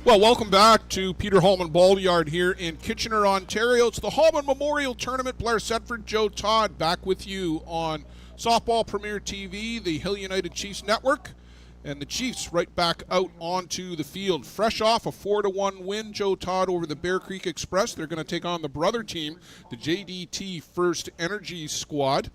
Well, welcome back to Peter Hallman Ball Yard here in Kitchener, Ontario. It's the Hallman Memorial Tournament. Blair Setford, Joe Todd back with you on Softball Premier TV, the Hill United Chiefs Network. And the Chiefs right back out onto the field. Fresh off a 4-1 win, Joe Todd, over the Bear Creek Express. They're going to take on the brother team, the JDT First Energy squad.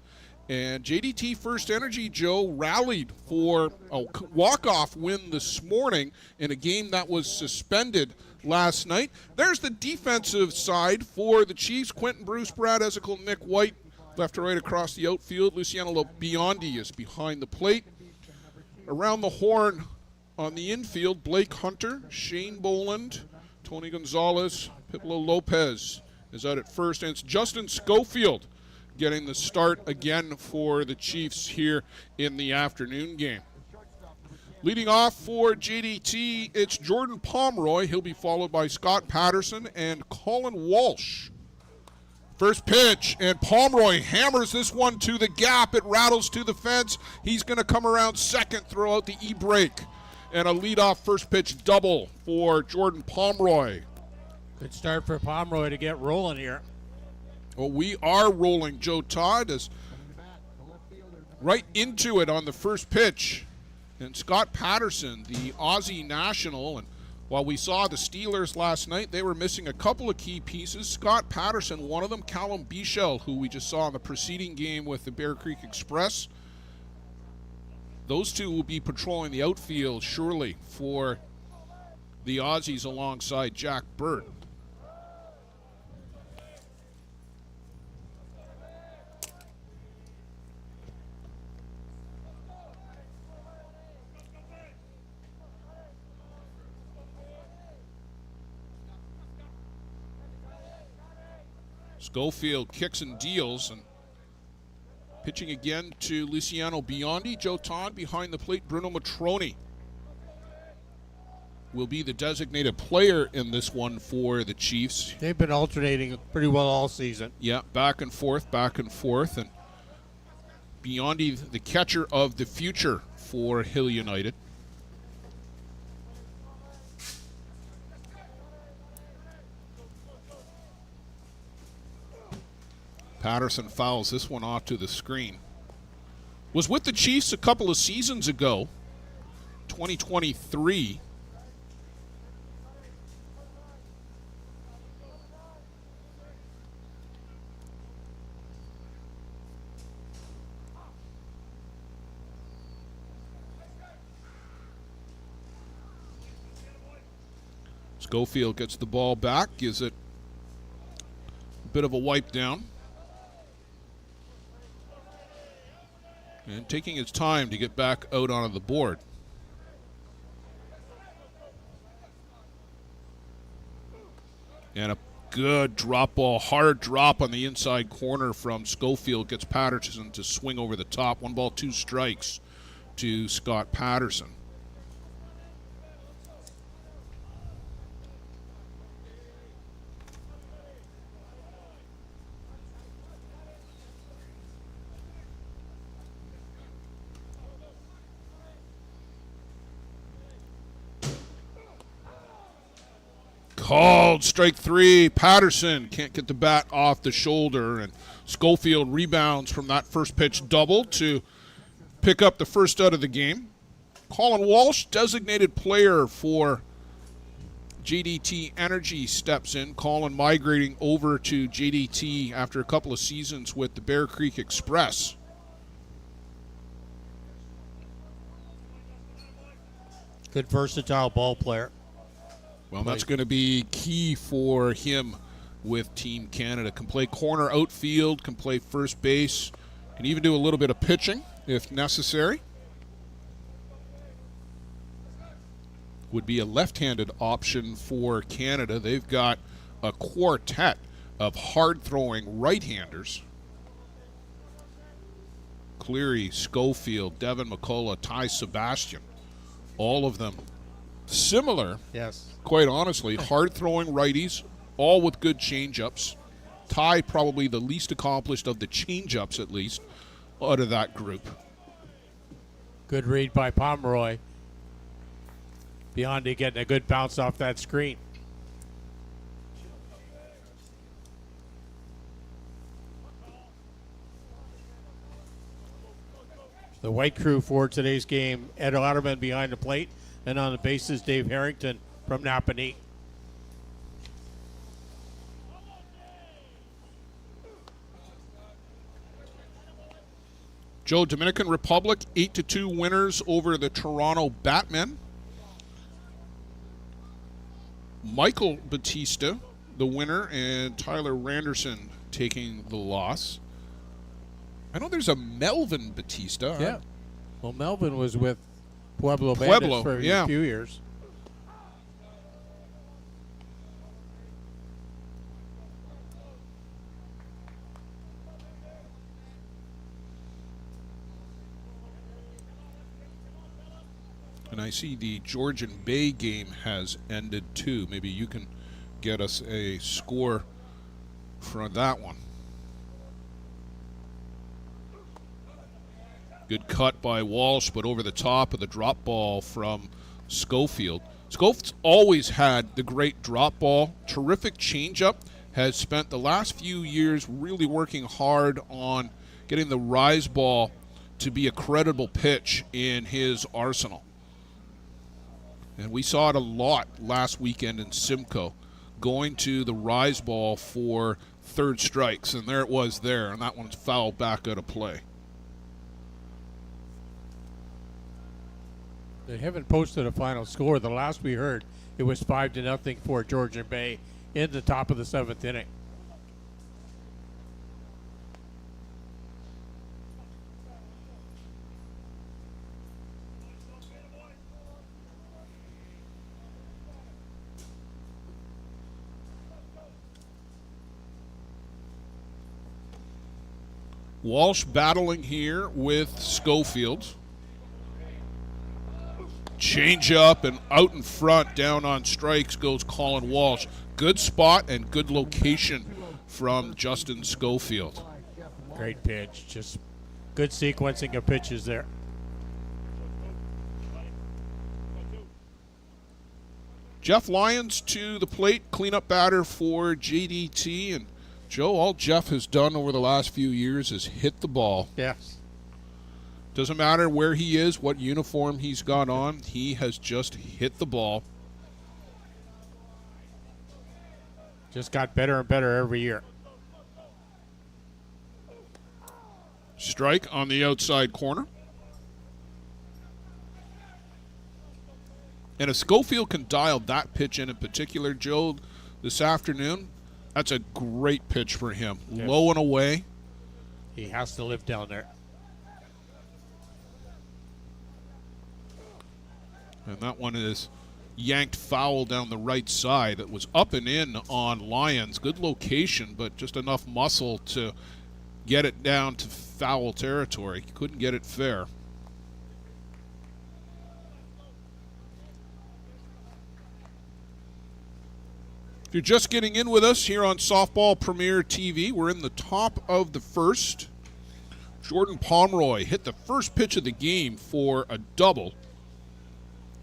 And JDT First Energy, Joe, rallied for a walk-off win this morning in a game that was suspended last night. There's the defensive side for the Chiefs. Quentin Bruce, Brad Ezekiel, Nick White, left to right across the outfield. Luciano Biondi is behind the plate. Around the horn on the infield, Blake Hunter, Shane Boland, Tony Gonzalez, Piplo Lopez is out at first, and it's Justin Schofield getting the start again for the Chiefs here in the afternoon game. Leading off for JDT, it's Jordan Pomeroy. He'll be followed by Scott Patterson and Colin Walsh. First pitch, and Pomeroy hammers this one to the gap. It rattles to the fence. He's going to come around second, throw out the E-break. And a leadoff first pitch double for Jordan Pomeroy. Good start for Pomeroy to get rolling here. Well, we are rolling, Joe Todd, is right into it on the first pitch. And Scott Patterson, the Aussie national, and while we saw the Steelers last night, they were missing a couple of key pieces. Scott Patterson, one of them, Callum Bichel, who we just saw in the preceding game with the Bear Creek Express. Those two will be patrolling the outfield, surely, for the Aussies alongside Jack Bird. Schofield kicks and deals, and pitching again to Luciano Biondi. Joe Todd behind the plate. Bruno Matroni will be the designated player in this one for the Chiefs. They've been alternating pretty well all season. Yeah, back and forth, and Biondi, the catcher of the future for Hill United. Patterson fouls this one off to the screen. Was with the Chiefs a couple of seasons ago, 2023. Schofield gets the ball back, gives it a bit of a wipe down. And taking his time to get back out onto the board. And a good drop ball, hard drop on the inside corner from Schofield gets Patterson to swing over the top. 1 ball, 2 strikes to Scott Patterson. Called strike 3. Patterson can't get the bat off the shoulder, and Schofield rebounds from that first pitch double to pick up the first out of the game. Colin Walsh, designated player for JDT Energy, steps in. Colin migrating over to JDT after a couple of seasons with the Bear Creek Express. Good versatile ball player. Well, that's going to be key for him with Team Canada. Can play corner outfield, can play first base, can even do a little bit of pitching if necessary. Would be a left-handed option for Canada. They've got a quartet of hard-throwing right-handers. Cleary, Schofield, Devin McCullough, Ty Sebastian. All of them similar, yes, quite honestly, hard-throwing righties, all with good change-ups. Ty probably the least accomplished of the change-ups, at least, out of that group. Good read by Pomeroy. Biondi getting a good bounce off that screen. The white crew for today's game, Ed Otterman behind the plate, and on the bases, Dave Harrington from Napanee. Joe, Dominican Republic 8-2 winners over the Toronto Batmen. Michael Batista, the winner, and Tyler Randerson taking the loss. I know there's a Melvin Batista. Yeah. Well, Melvin was with Pueblo Bandits for a few years. And I see the Georgian Bay game has ended too. Maybe you can get us a score for that one. Good cut by Walsh, but over the top of the drop ball from Schofield. Schofield's always had the great drop ball, terrific changeup, has spent the last few years really working hard on getting the rise ball to be a credible pitch in his arsenal. And we saw it a lot last weekend in Simcoe, going to the rise ball for third strikes, and there it was there, and that one's fouled back out of play. They haven't posted a final score. The last we heard, it was 5-0 for Georgian Bay in the top of the 7th inning. Walsh battling here with Schofield. Change up and out in front, down on strikes goes Colin Walsh. Good spot and good location from Justin Schofield. Great pitch, just good sequencing of pitches there. Jeff Lyons to the plate, cleanup batter for JDT. And Joe, all Jeff has done over the last few years is hit the ball. Yes. Doesn't matter where he is, what uniform he's got on, he has just hit the ball. Just got better and better every year. Strike on the outside corner. And if Schofield can dial that pitch in particular, Joe, this afternoon, that's a great pitch for him. Yes. Low and away. He has to live down there. And that one is yanked foul down the right side. It was up and in on Lyons. Good location, but just enough muscle to get it down to foul territory. Couldn't get it fair. If you're just getting in with us here on Softball Premier TV, we're in the top of the first. Jordan Pomeroy hit the first pitch of the game for a double.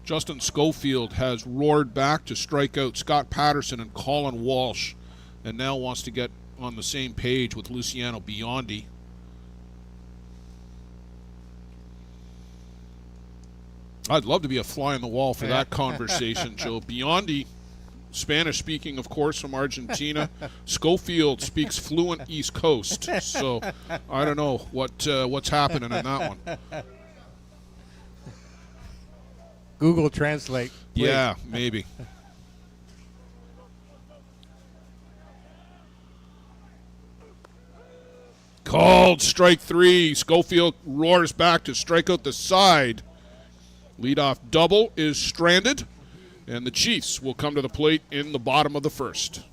Justin Schofield has roared back to strike out Scott Patterson and Colin Walsh, and now wants to get on the same page with Luciano Biondi. I'd love to be a fly on the wall for that conversation, Joe. Biondi, Spanish speaking, of course, from Argentina. Schofield speaks fluent East Coast, so I don't know what's happening in that one. Google Translate. Please. Yeah, maybe. Called strike three. Schofield roars back to strike out the side. Leadoff double is stranded, and the Chiefs will come to the plate in the bottom of the first.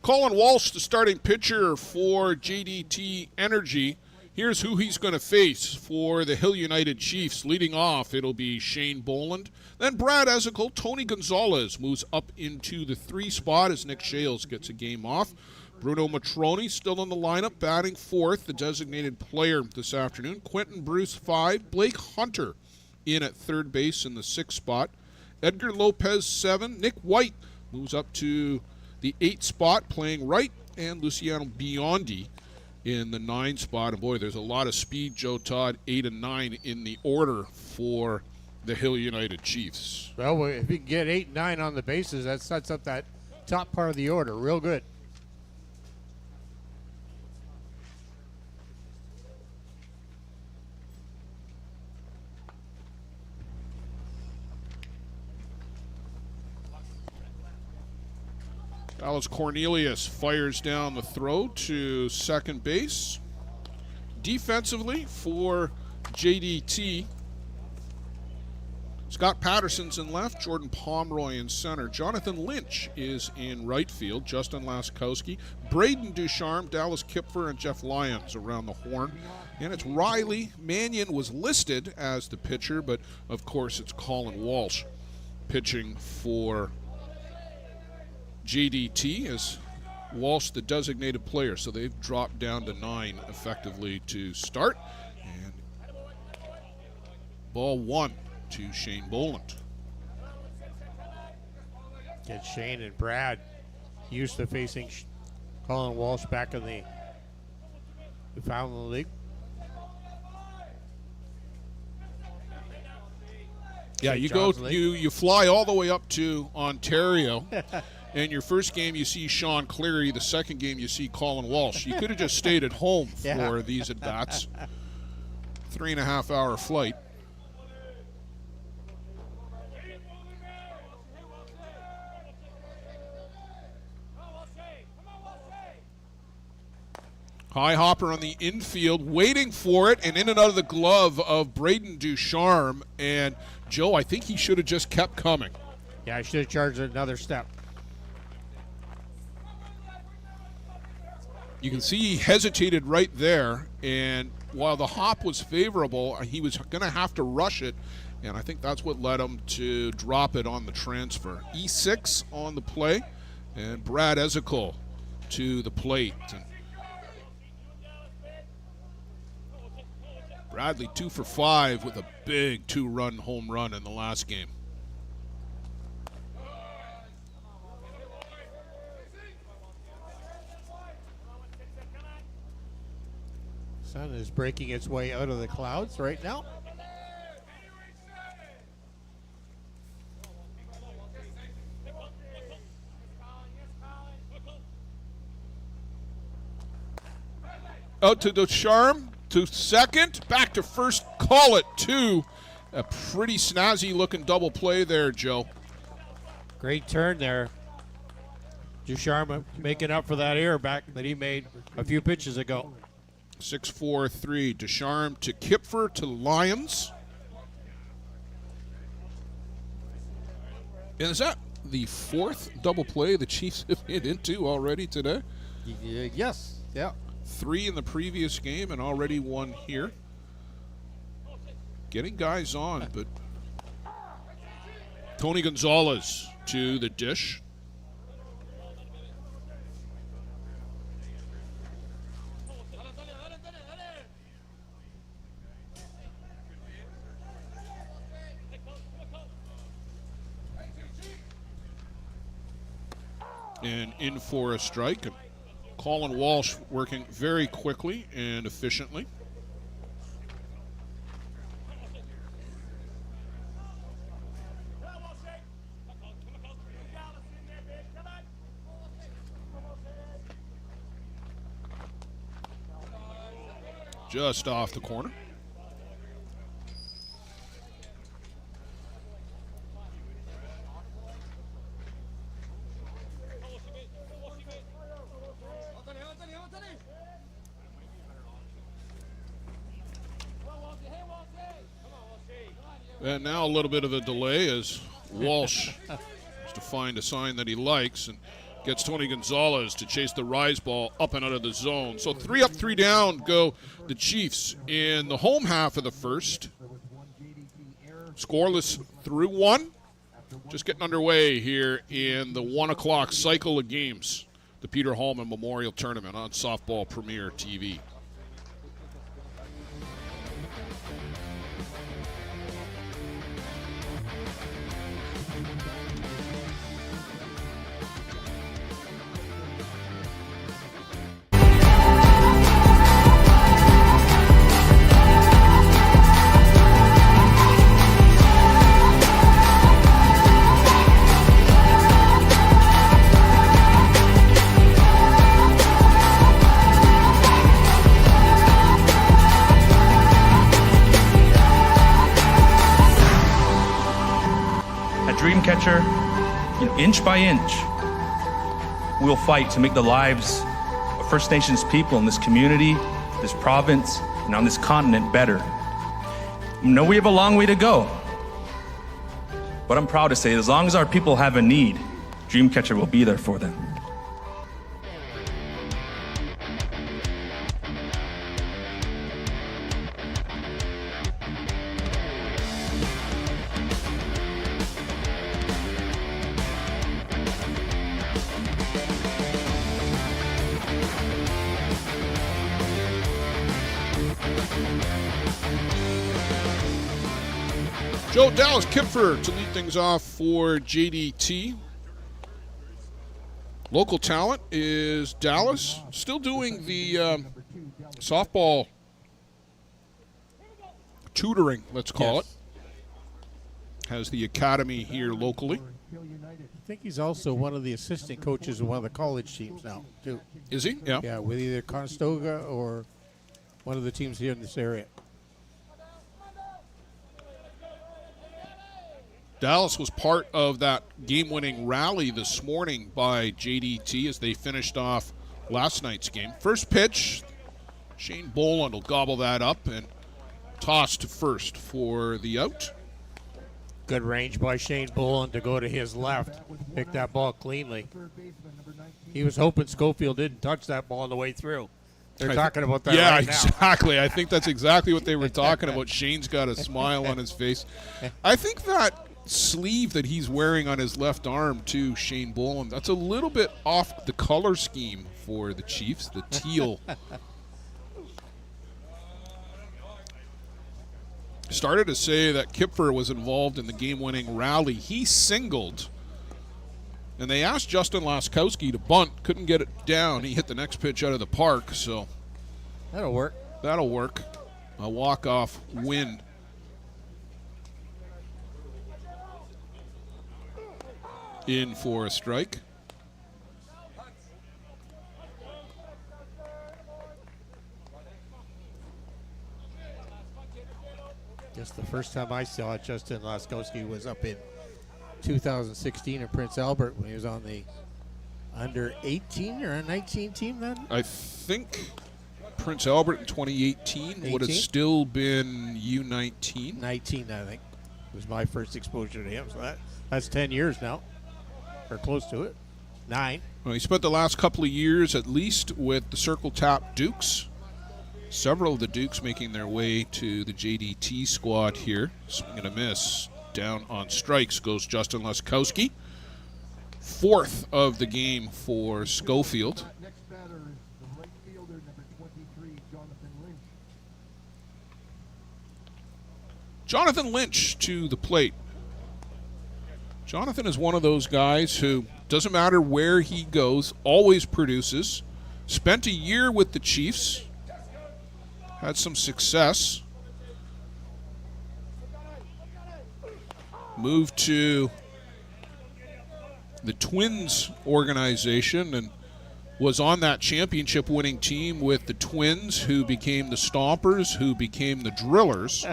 Colin Walsh, the starting pitcher for JDT Energy. Here's who he's going to face for the Hill United Chiefs. Leading off, it'll be Shane Boland. Then Brad Ezekiel. Tony Gonzalez moves up into the 3 spot as Nick Shales gets a game off. Bruno Matroni still in the lineup, batting 4th, the designated player this afternoon. Quentin Bruce 5. Blake Hunter in at 3rd base in the 6th spot. Edgar Lopez 7. Nick White moves up to the 8th spot, playing right. And Luciano Biondi in the 9 spot. And boy, there's a lot of speed, Joe Todd, 8 and 9 in the order for the Hill United Chiefs. Well, if you can get 8 and 9 on the bases, that sets up that top part of the order real good. Dallas Cornelius fires down the throw to second base. Defensively for JDT, Scott Patterson's in left, Jordan Pomeroy in center. Jonathan Lynch is in right field, Justin Laskowski, Braden Ducharme, Dallas Kipfer, and Jeff Lyons around the horn. And it's Riley. Mannion was listed as the pitcher, but of course it's Colin Walsh pitching for JDT as Walsh the designated player. So they've dropped down to 9 effectively to start. And ball 1 to Shane Boland. Get Shane and Brad used to facing Colin Walsh back in the Newfoundland League. Yeah, you fly all the way up to Ontario. And your first game, you see Sean Cleary. The second game, you see Colin Walsh. You could have just stayed at home for these at-bats. 3.5-hour flight. High hopper on the infield, waiting for it, and in and out of the glove of Braden Ducharme. And, Joe, I think he should have just kept coming. Yeah, I should have charged another step. You can see he hesitated right there, and while the hop was favorable, he was going to have to rush it, and I think that's what led him to drop it on the transfer. E6 on the play, and Brad Ezekiel to the plate. And Bradley 2 for 5 with a big 2-run home run in the last game. Sun is breaking its way out of the clouds right now. Out to Ducharme, to second, back to first, call it 2. A pretty snazzy looking double play there, Joe. Great turn there. Ducharme making up for that error back that he made a few pitches ago. 6-4-3. Ducharme to Kipfer to Lyons. And is that the 4th double play the Chiefs have hit into already today? Yes. Yeah. 3 in the previous game and already 1 here. Getting guys on, but Tony Gonzalez to the dish. And in for a strike. And Colin Walsh working very quickly and efficiently. Just off the corner. And now a little bit of a delay as Walsh has to find a sign that he likes. And Gets Tony Gonzalez to chase the rise ball up and out of the zone. So 3 up, 3 down go the Chiefs in the home half of the first. Scoreless through 1. Just getting underway here in the 1 o'clock cycle of games. The Peter Hallman Memorial Tournament on Softball Premier TV. Catcher, inch by inch, we'll fight to make the lives of First Nations people in this community, this province, and on this continent better. I know we have a long way to go, but I'm proud to say as long as our people have a need, Dreamcatcher will be there for them. Joe Dallas Kipfer to lead things off for JDT. Local talent is Dallas, still doing the softball tutoring, let's call it. Has the academy here locally. I think he's also one of the assistant coaches of one of the college teams now, too. Is he? Yeah. Yeah, with either Conestoga or one of the teams here in this area. Dallas was part of that game-winning rally this morning by JDT as they finished off last night's game. First pitch, Shane Boland will gobble that up and toss to first for the out. Good range by Shane Boland to go to his left, pick that ball cleanly. He was hoping Schofield didn't touch that ball on the way through. They're talking about that right now. Yeah, exactly. I think that's exactly what they were talking about. Shane's got a smile on his face. I think that sleeve that he's wearing on his left arm too, Shane Boland, that's a little bit off the color scheme for the Chiefs, the teal. Started to say that Kipfer was involved in the game-winning rally. He singled, and they asked Justin Laskowski to bunt, couldn't get it down. He hit the next pitch out of the park, so that'll work. That'll work. A walk-off win. In for a strike. Guess the first time I saw Justin Laskowski was up in 2016 in Prince Albert when he was on the under 18 or 19 team then? I think Prince Albert in 2018 would have still been U19. 19, I think, was my first exposure to him. So that's 10 years now. Or close to it. 9. Well, he spent the last couple of years at least with the Circle Tap Dukes. Several of the Dukes making their way to the JDT squad here. Swing and a miss. Down on strikes goes Justin Laskowski. 4th of the game for Schofield. Next batter is the right fielder, number 23, Jonathan Lynch. Jonathan Lynch to the plate. Jonathan is one of those guys who doesn't matter where he goes, always produces. Spent a year with the Chiefs. Had some success. Moved to the Twins organization and was on that championship winning team with the Twins, who became the Stompers, who became the Drillers.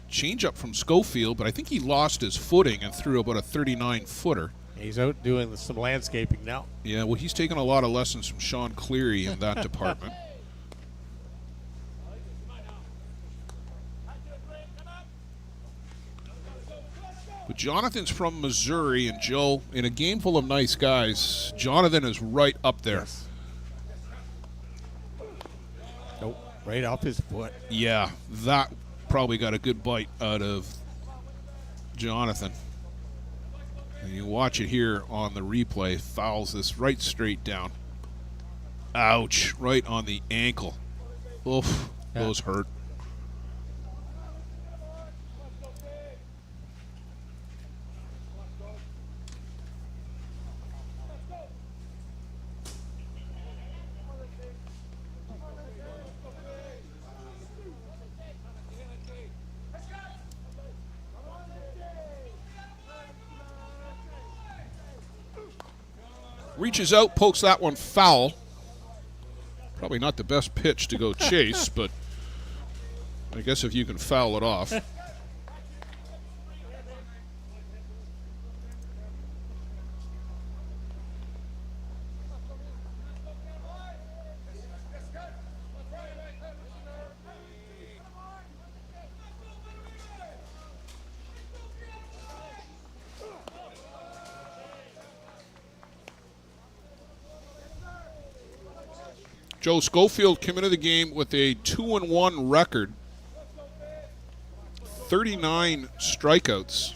Changeup from Schofield, but I think he lost his footing and threw about a 39-footer. He's out doing some landscaping now. Yeah, well, he's taken a lot of lessons from Sean Cleary in that department. But Jonathan's from Missouri, and Joe, in a game full of nice guys, Jonathan is right up there. Yes. Nope, right off his foot. Yeah, that probably got a good bite out of Jonathan. And you watch it here on the replay, fouls this right straight down. Ouch, right on the ankle. Oof, Yeah. those hurt. Reaches out, pokes that one foul. Probably not the best pitch to go chase, but I guess if you can foul it off. Joe Schofield came into the game with a 2-1 record, 39 strikeouts.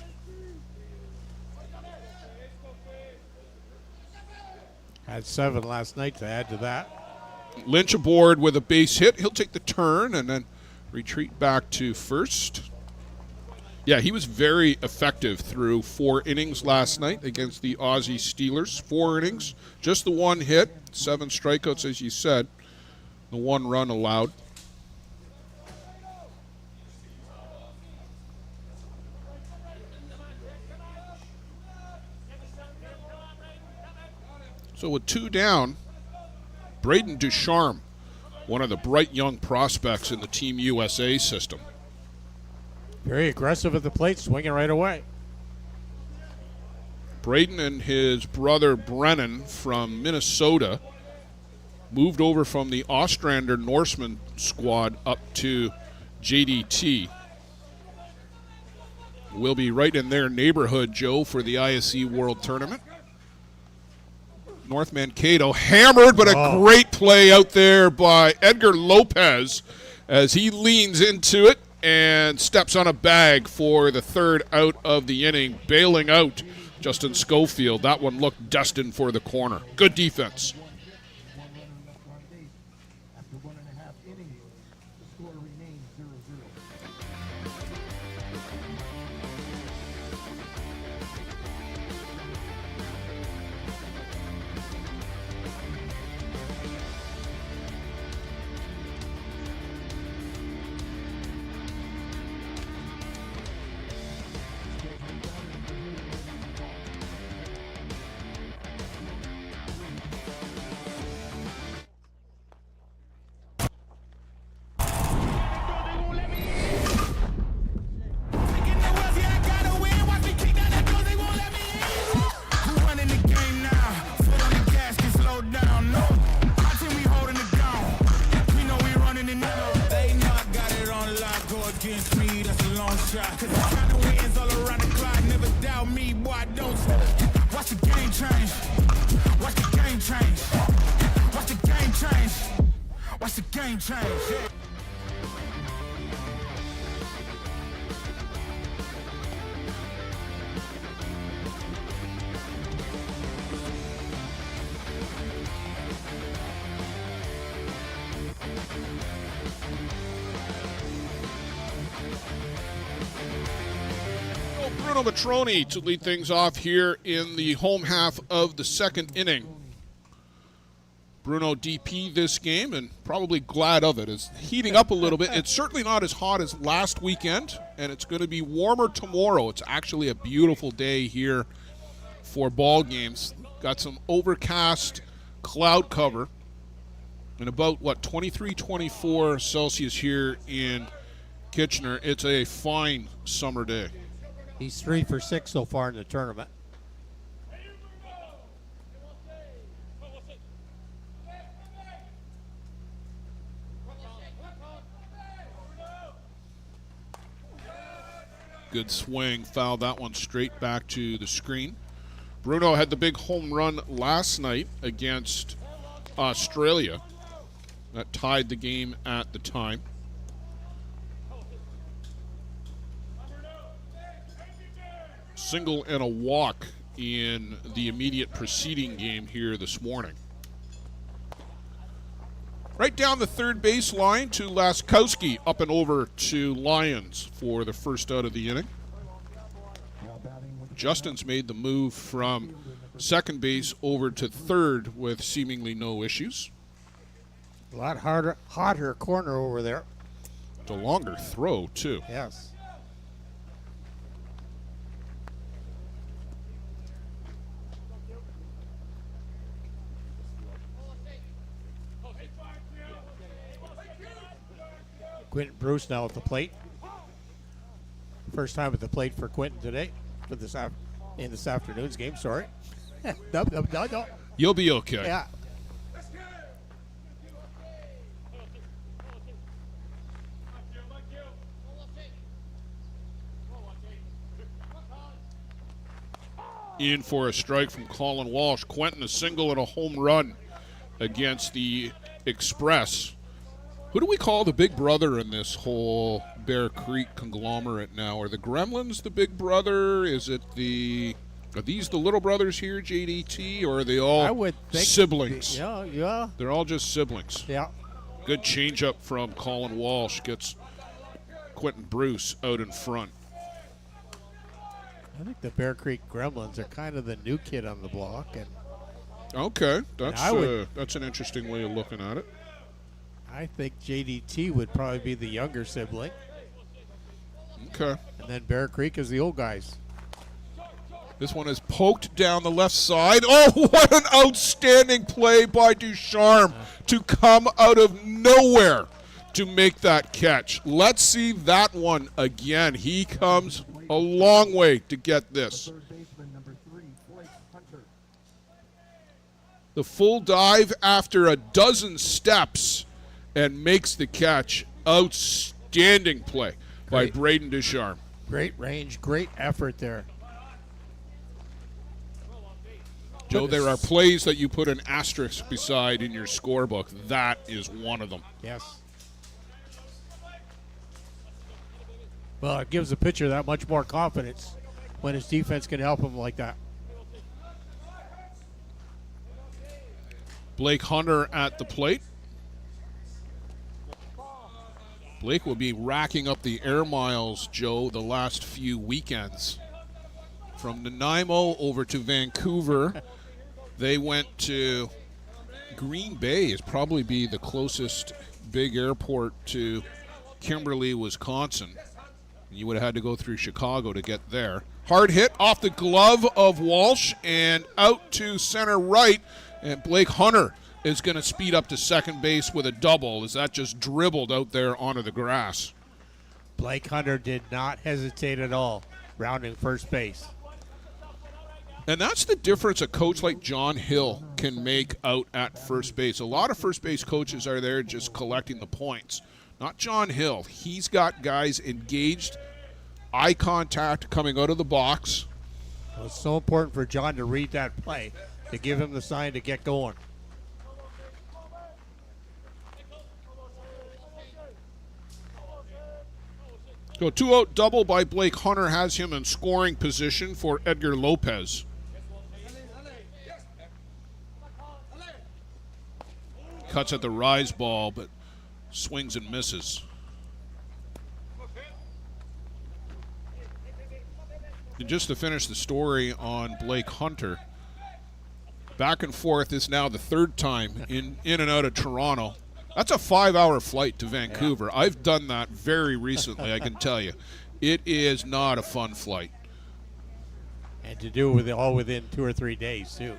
Had 7 last night to add to that. Lynch aboard with a base hit. He'll take the turn and then retreat back to first. Yeah, he was very effective through 4 innings last night against the Aussie Steelers. 4 innings, just the 1 hit, 7 strikeouts, as you said. The 1 run allowed. So with 2 down, Braden Ducharme, one of the bright young prospects in the Team USA system. Very aggressive at the plate, swinging right away. Braden and his brother Brennan from Minnesota moved over from the Ostrander Norseman squad up to JDT. We'll be right in their neighborhood, Joe, for the ISC World Tournament. North Mankato hammered, but a great play out there by Edgar Lopez as he leans into it and steps on a bag for the 3rd out of the inning, bailing out Justin Schofield. That one looked destined for the corner. Good defense. One runner left on base. After 1.5 innings, the score remains 0-0. Against me, that's a long shot. Cause the kind of wins all around the clock. Never doubt me, boy, I don't stop. Watch the game change. Watch the game change. Watch the game change. Watch the game change. Yeah. Bruno Matroni to lead things off here in the home half of the 2nd inning. Bruno DP this game, and probably glad of it. It's heating up a little bit. It's certainly not as hot as last weekend, and it's going to be warmer tomorrow. It's actually a beautiful day here for ball games. Got some overcast cloud cover and about, 23, 24 Celsius here in Kitchener. It's a fine summer day. He's 3 for 6 so far in the tournament. Good swing. Fouled that one straight back to the screen. Bruno had the big home run last night against Australia. That tied the game at the time. Single and a walk in the immediate preceding game here this morning. Right down the third base line to Laskowski, up and over to Lyons for the first out of the inning. Justin's made the move from second base over to third with seemingly no issues. A lot hotter corner over there. It's a longer throw, too. Yes. Quentin Bruce now at the plate. First time at the plate for Quentin today, for this in this afternoon's game. Sorry. No. You'll be okay. Yeah. In for a strike from Colin Walsh. Quentin a single and a home run against the Express. Who do we call the big brother in this whole Bear Creek conglomerate now? Are the Gremlins the big brother? Are these the little brothers here, JDT, or are they all I would think siblings? Yeah. They're all just siblings. Yeah. Good changeup from Colin Walsh. Gets Quentin Bruce out in front. I think the Bear Creek Gremlins are kind of the new kid on the block, and Okay, that's an interesting way of looking at it. I think JDT would probably be the younger sibling, Okay. and then Bear Creek is the old guys. This one is poked down the left side. Oh, what an outstanding play by Ducharme to come out of nowhere to make that catch. Let's see that one again. He comes a long way to get this. Third baseman, number 3, Blake Hunter. The full dive after a dozen steps and makes the catch. Outstanding play by Great. Braden Ducharme. Great range, great effort there. Joe, there are plays that you put an asterisk beside in your scorebook. That is one of them. Yes. Well, it gives the pitcher that much more confidence when his defense can help him like that. Blake Hunter at the plate. Blake will be racking up the air miles, Joe, the last few weekends. From Nanaimo over to Vancouver. They went to Green Bay, is probably be the closest big airport to Kimberly, Wisconsin. You would have had to go through Chicago to get there. Hard hit off the glove of Walsh and out to center right. And Blake Hunter is going to speed up to second base with a double as that just dribbled out there onto the grass. Blake Hunter did not hesitate at all, rounding first base. And that's the difference a coach like John Hill can make out at first base. A lot of first base coaches are there just collecting the points. Not John Hill. He's got guys engaged, eye contact coming out of the box. Well, it's so important for John to read that play, to give him the sign to get going. So 2-out double by Blake Hunter has him in scoring position for Edgar Lopez. Cuts at the rise ball, but swings and misses. And just to finish the story on Blake Hunter, back and forth is now the third time in and out of Toronto. That's a 5-hour flight to Vancouver. Yeah. I've done that very recently, I can tell you. It is not a fun flight. And to do it all within 2 or 3 days, too.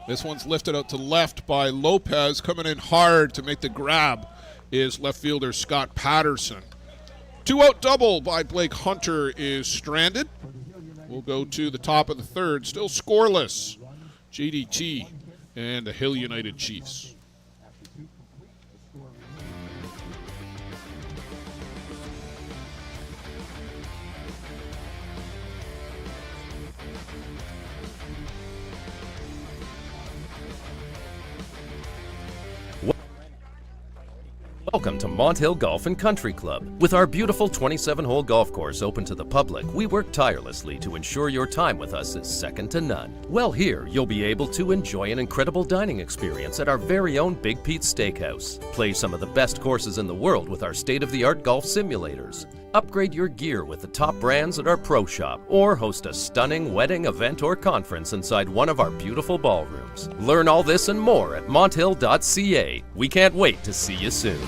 This one's lifted out to left by Lopez. Coming in hard to make the grab is left fielder Scott Patterson. 2-out double by Blake Hunter is stranded. We'll go to the top of the third. Still scoreless. JDT and the Hill United Chiefs. Welcome to Mont Hill Golf and Country Club. With our beautiful 27-hole golf course open to the public, we work tirelessly to ensure your time with us is second to none. Well, here you'll be able to enjoy an incredible dining experience at our very own Big Pete's Steakhouse. Play some of the best courses in the world with our state-of-the-art golf simulators. Upgrade your gear with the top brands at our pro shop, or host a stunning wedding, event, or conference inside one of our beautiful ballrooms. Learn all this and more at monthill.ca. We can't wait to see you soon.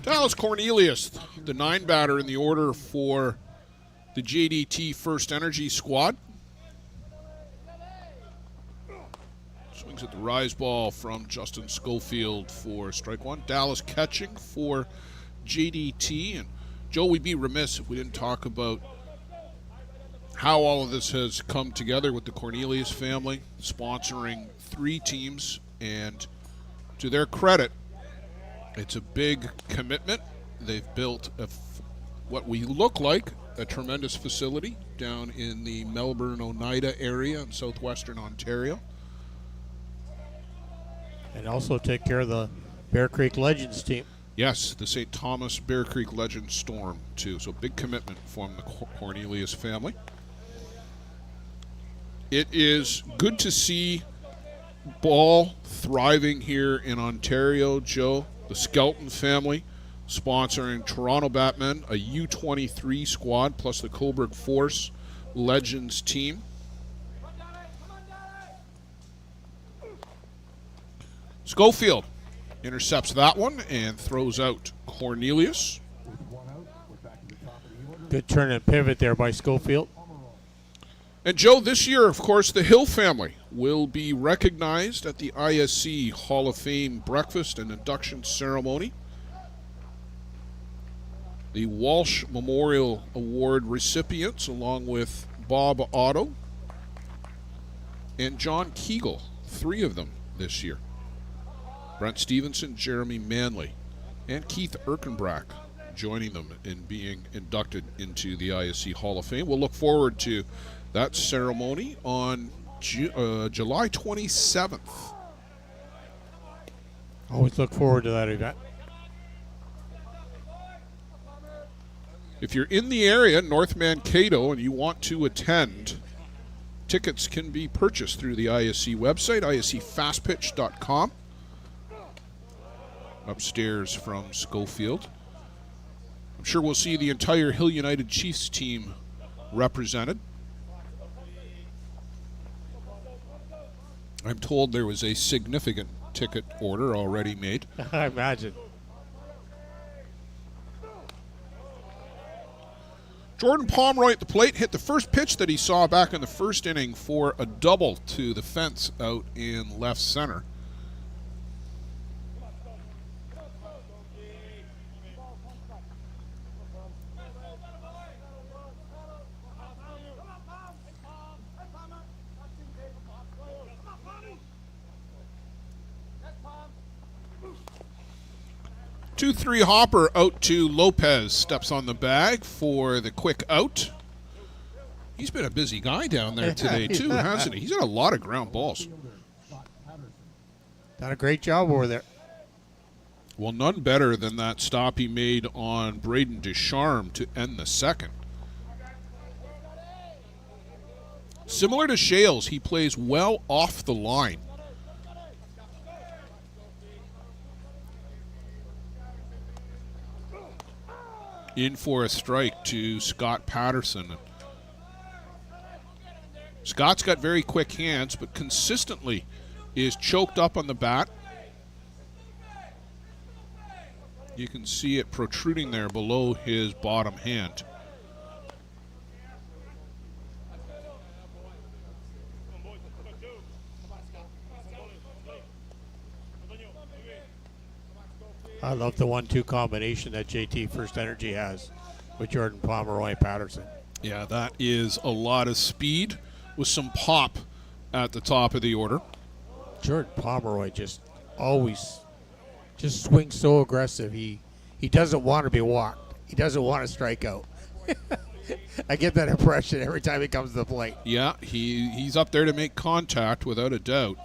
Dallas Cornelius, the 9-batter in the order for the JDT First Energy squad. Swings at the rise ball from Justin Schofield for strike one. Dallas catching for JDT. And Joe, we'd be remiss if we didn't talk about how all of this has come together with the Cornelius family, sponsoring 3 teams. And to their credit, it's a big commitment. They've built what we look like a tremendous facility down in the Melbourne, Oneida area in southwestern Ontario. And also take care of the Bear Creek Legends team. Yes, the St. Thomas Bear Creek Legends Storm, too. So big commitment from the Cornelius family. It is good to see ball thriving here in Ontario, Joe. The Skelton family sponsoring Toronto Batmen, a U23 squad, plus the Coburg Force Legends team. Schofield intercepts that one and throws out Cornelius. Good turn and pivot there by Schofield. And Joe, this year, of course, the Hill family will be recognized at the ISC Hall of Fame breakfast and induction ceremony. The Walsh Memorial Award recipients, along with Bob Otto and John Keegle, 3 of them this year. Brent Stevenson, Jeremy Manley, and Keith Erkenbrack joining them in being inducted into the ISC Hall of Fame. We'll look forward to that ceremony on July 27th. Always look forward to that event. If you're in the area, North Mankato, and you want to attend, tickets can be purchased through the ISC website, iscfastpitch.com. Upstairs from Schofield. I'm sure we'll see the entire Hill United Chiefs team represented. I'm told there was a significant ticket order already made. I imagine. Jordan Pomeroy at the plate hit the first pitch that he saw back in the first inning for a double to the fence out in left center. Two, 3 hopper out to Lopez. Steps on the bag for the quick out. He's been a busy guy down there today, too, hasn't he? He's had a lot of ground balls. Done a great job over there. Well, none better than that stop he made on Braden Ducharme to end the second. Similar to Shales, he plays well off the line. In for a strike to Scott Patterson. Scott's got very quick hands, but consistently is choked up on the bat. You can see it protruding there below his bottom hand. I love the 1-2 combination that JT First Energy has with Jordan Pomeroy Patterson. Yeah, that is a lot of speed with some pop at the top of the order. Jordan Pomeroy just always just swings so aggressive. He doesn't want to be walked. He doesn't want to strike out. I get that impression every time he comes to the plate. Yeah, he's up there to make contact without a doubt.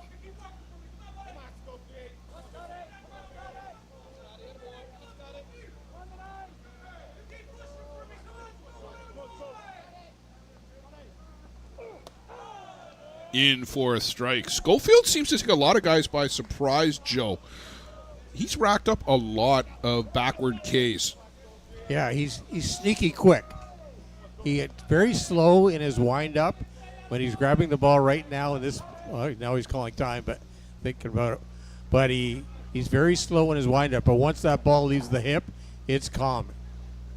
In for a strike. Schofield seems to take a lot of guys by surprise, Joe. He's racked up a lot of backward Ks. Yeah, he's sneaky quick. He's very slow in his windup when he's grabbing the ball right now. Now he's calling time, but thinking about it. But he's very slow in his windup. But once that ball leaves the hip, it's calm.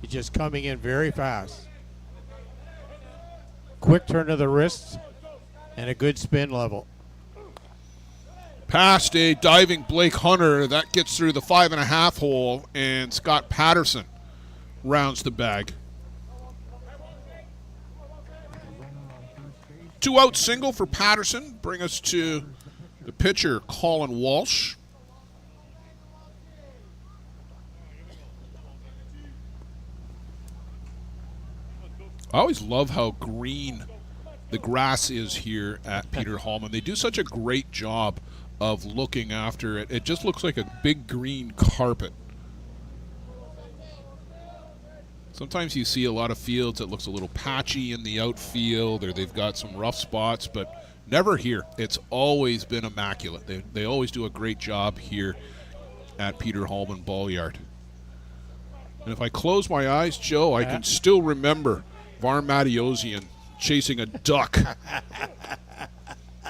He's just coming in very fast. Quick turn of the wrists and a good spin level. Past a diving Blake Hunter, that gets through the 5.5 hole, and Scott Patterson rounds the bag. 2-out single for Patterson. Bring us to the pitcher, Colin Walsh. I always love how green the grass is here at Peter Hallman. They do such a great job of looking after it. It just looks like a big green carpet. Sometimes you see a lot of fields that looks a little patchy in the outfield, or they've got some rough spots, but never here. It's always been immaculate. They always do a great job here at Peter Hallman Ball Yard. And if I close my eyes, Joe, I can still remember Var Matiosian chasing a duck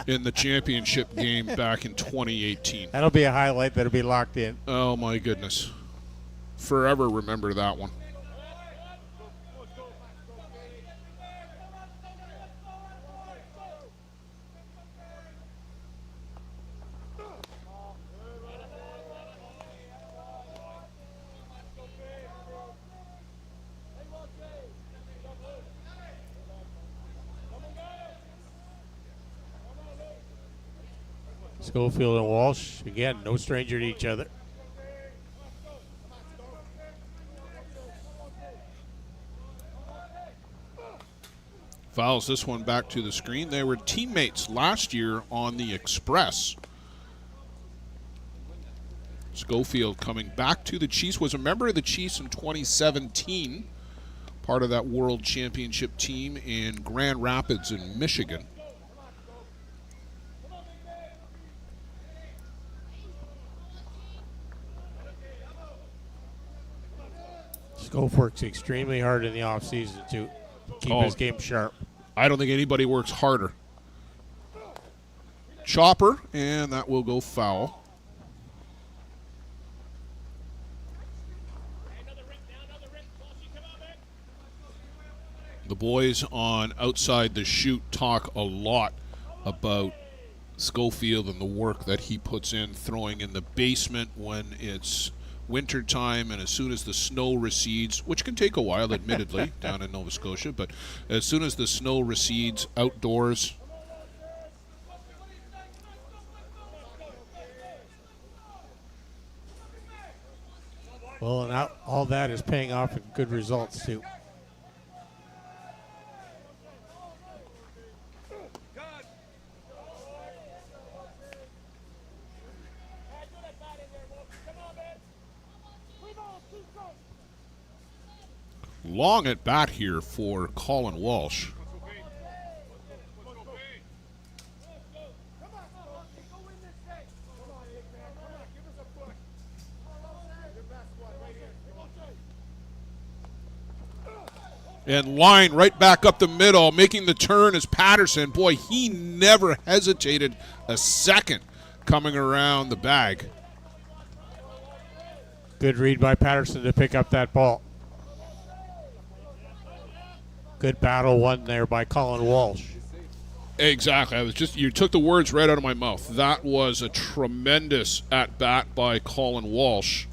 in the championship game back in 2018. That'll be a highlight that'll be locked in. Oh, my goodness. Forever remember that one. Schofield and Walsh, again, no stranger to each other. Fouls this one back to the screen. They were teammates last year on the Express. Schofield coming back to the Chiefs, was a member of the Chiefs in 2017, part of that World Championship team in Grand Rapids in Michigan. Schofield works extremely hard in the offseason to keep his game sharp. I don't think anybody works harder. Chopper, and that will go foul. The boys on Outside the Chute talk a lot about Schofield and the work that he puts in, throwing in the basement when it's winter time, and as soon as the snow recedes, which can take a while, admittedly, down in Nova Scotia, but as soon as the snow recedes, outdoors. Well, and all that is paying off in good results, too. Long at bat here for Colin Walsh. And line right back up the middle, making the turn is Patterson. Boy, he never hesitated a second coming around the bag. Good read by Patterson to pick up that ball. Good battle won there by Colin Walsh. Exactly. You took the words right out of my mouth. That was a tremendous at-bat by Colin Walsh.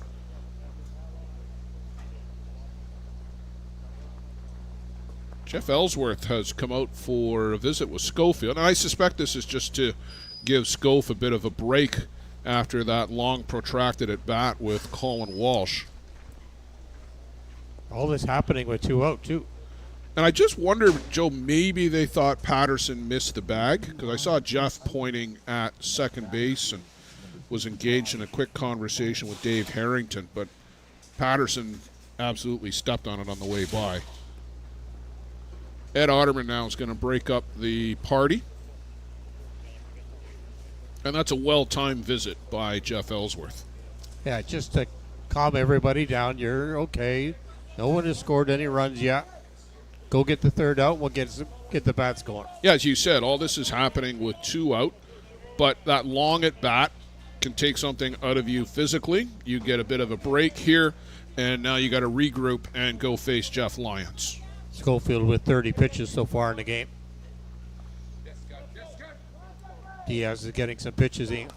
Jeff Ellsworth has come out for a visit with Schofield, and I suspect this is just to give Schof a bit of a break after that long protracted at-bat with Colin Walsh. All this happening with 2 out, too. And I just wonder, Joe, maybe they thought Patterson missed the bag, because I saw Jeff pointing at second base and was engaged in a quick conversation with Dave Harrington, but Patterson absolutely stepped on it on the way by. Ed Otterman now is going to break up the party. And that's a well-timed visit by Jeff Ellsworth. Yeah, just to calm everybody down. You're okay. No one has scored any runs yet. Go get the third out. We'll get the bats going. Yeah, as you said, all this is happening with 2 out. But that long at bat can take something out of you physically. You get a bit of a break here. And now you got to regroup and go face Jeff Lyons. Schofield with 30 pitches so far in the game. Diaz is getting some pitches in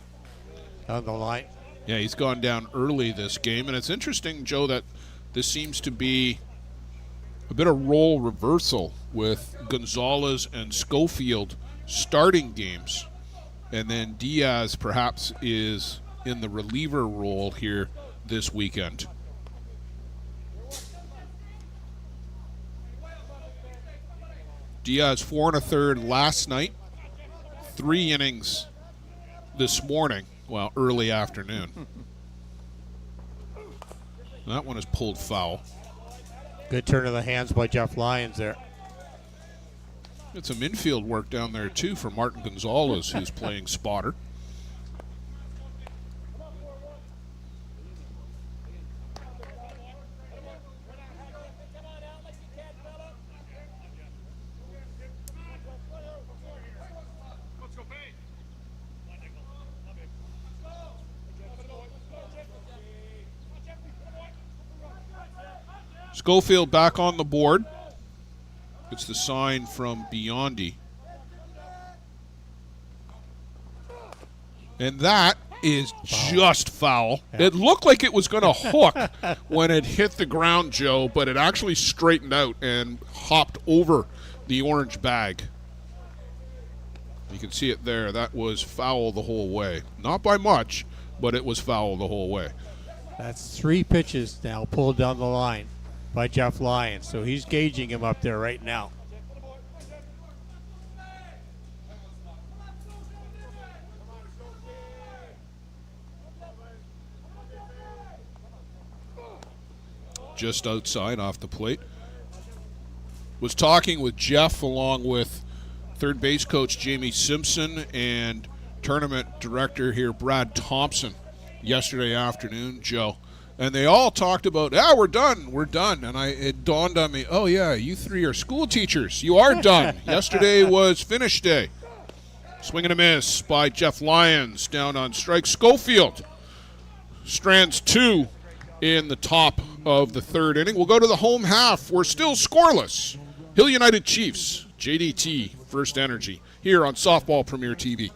on the line. Yeah, he's gone down early this game. And it's interesting, Joe, that this seems to be a bit of role reversal with Gonzalez and Schofield starting games. And then Diaz perhaps is in the reliever role here this weekend. Diaz 4 1/3 last night, 3 innings this morning, well, early afternoon. That one is pulled foul. Good turn of the hands by Jeff Lyons there. It's some infield work down there, too, for Martin Gonzalez, who's playing spotter. Schofield back on the board. It's the sign from Biondi. And that is just foul. It looked like it was going to hook when it hit the ground, Joe, but it actually straightened out and hopped over the orange bag. You can see it there. That was foul the whole way. Not by much, but it was foul the whole way. That's 3 pitches now pulled down the line by Jeff Lyons. So he's gauging him up there right now. Just outside off the plate. Was talking with Jeff along with third base coach Jamie Simpson and tournament director here Brad Thompson yesterday afternoon, Joe. And they all talked about, we're done. And it dawned on me, oh, yeah, you 3 are school teachers. You are done. Yesterday was finish day. Swing and a miss by Jeff Lyons down on strike. Schofield strands 2 in the top of the 3rd inning. We'll go to the home half. We're still scoreless. Hill United Chiefs, JDT, First Energy, here on Softball Premier TV.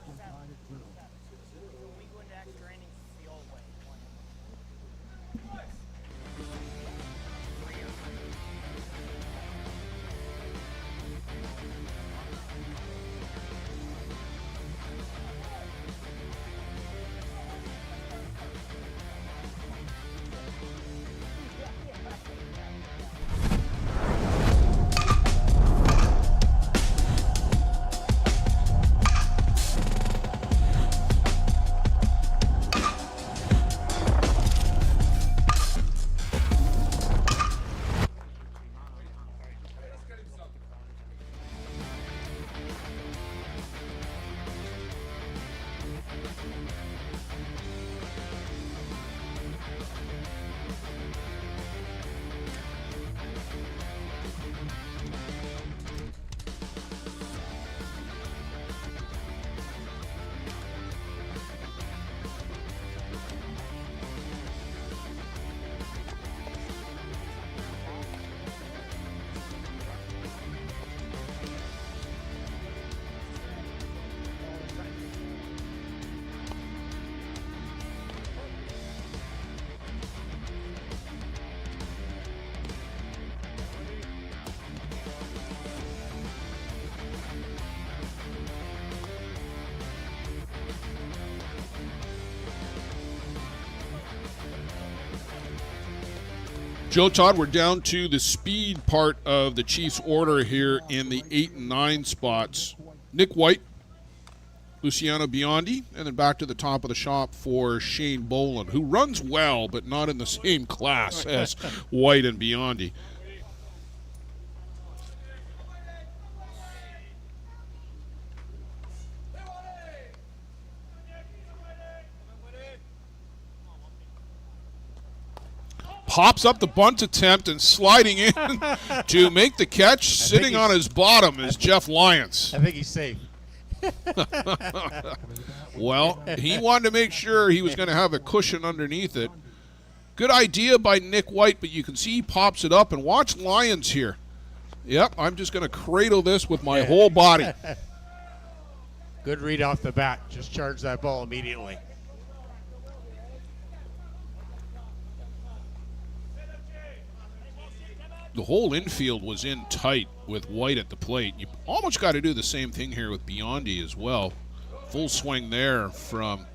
Joe Todd, we're down to the speed part of the Chiefs' order here in the 8 and 9 spots. Nick White, Luciano Biondi, and then back to the top of the shop for Shane Boland, who runs well, but not in the same class as White and Biondi. Pops up the bunt attempt and sliding in to make the catch. Sitting on his bottom is Jeff Lyons. I think he's safe. Well, he wanted to make sure he was going to have a cushion underneath it. Good idea by Nick White, but you can see he pops it up. And watch Lyons here. Yep, I'm just going to cradle this with my whole body. Good read off the bat. Just charge that ball immediately. The whole infield was in tight with White at the plate. You almost got to do the same thing here with Biondi as well. Full swing there from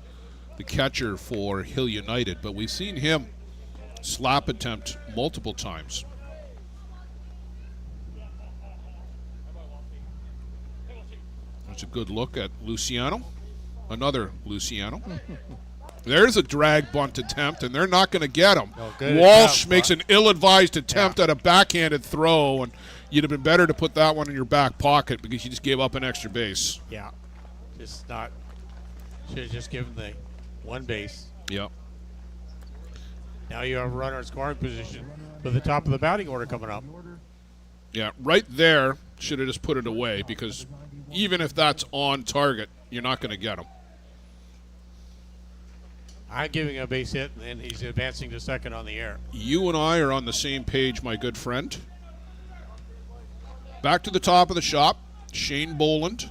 the catcher for Hill United, but we've seen him slap attempt multiple times. That's a good look at Luciano. Another Luciano. There's a drag bunt attempt, and they're not going to get him. Walsh makes an ill-advised attempt at a backhanded throw, and you'd have been better to put that one in your back pocket because you just gave up an extra base. Yeah. Just not. Should have just given the one base. Yep. Now you have a runner in scoring position with the top of the batting order coming up. Yeah, right there should have just put it away because even if that's on target, you're not going to get him. I'm giving a base hit, and he's advancing to second on the air. You and I are on the same page, my good friend. Back to the top of the shop. Shane Boland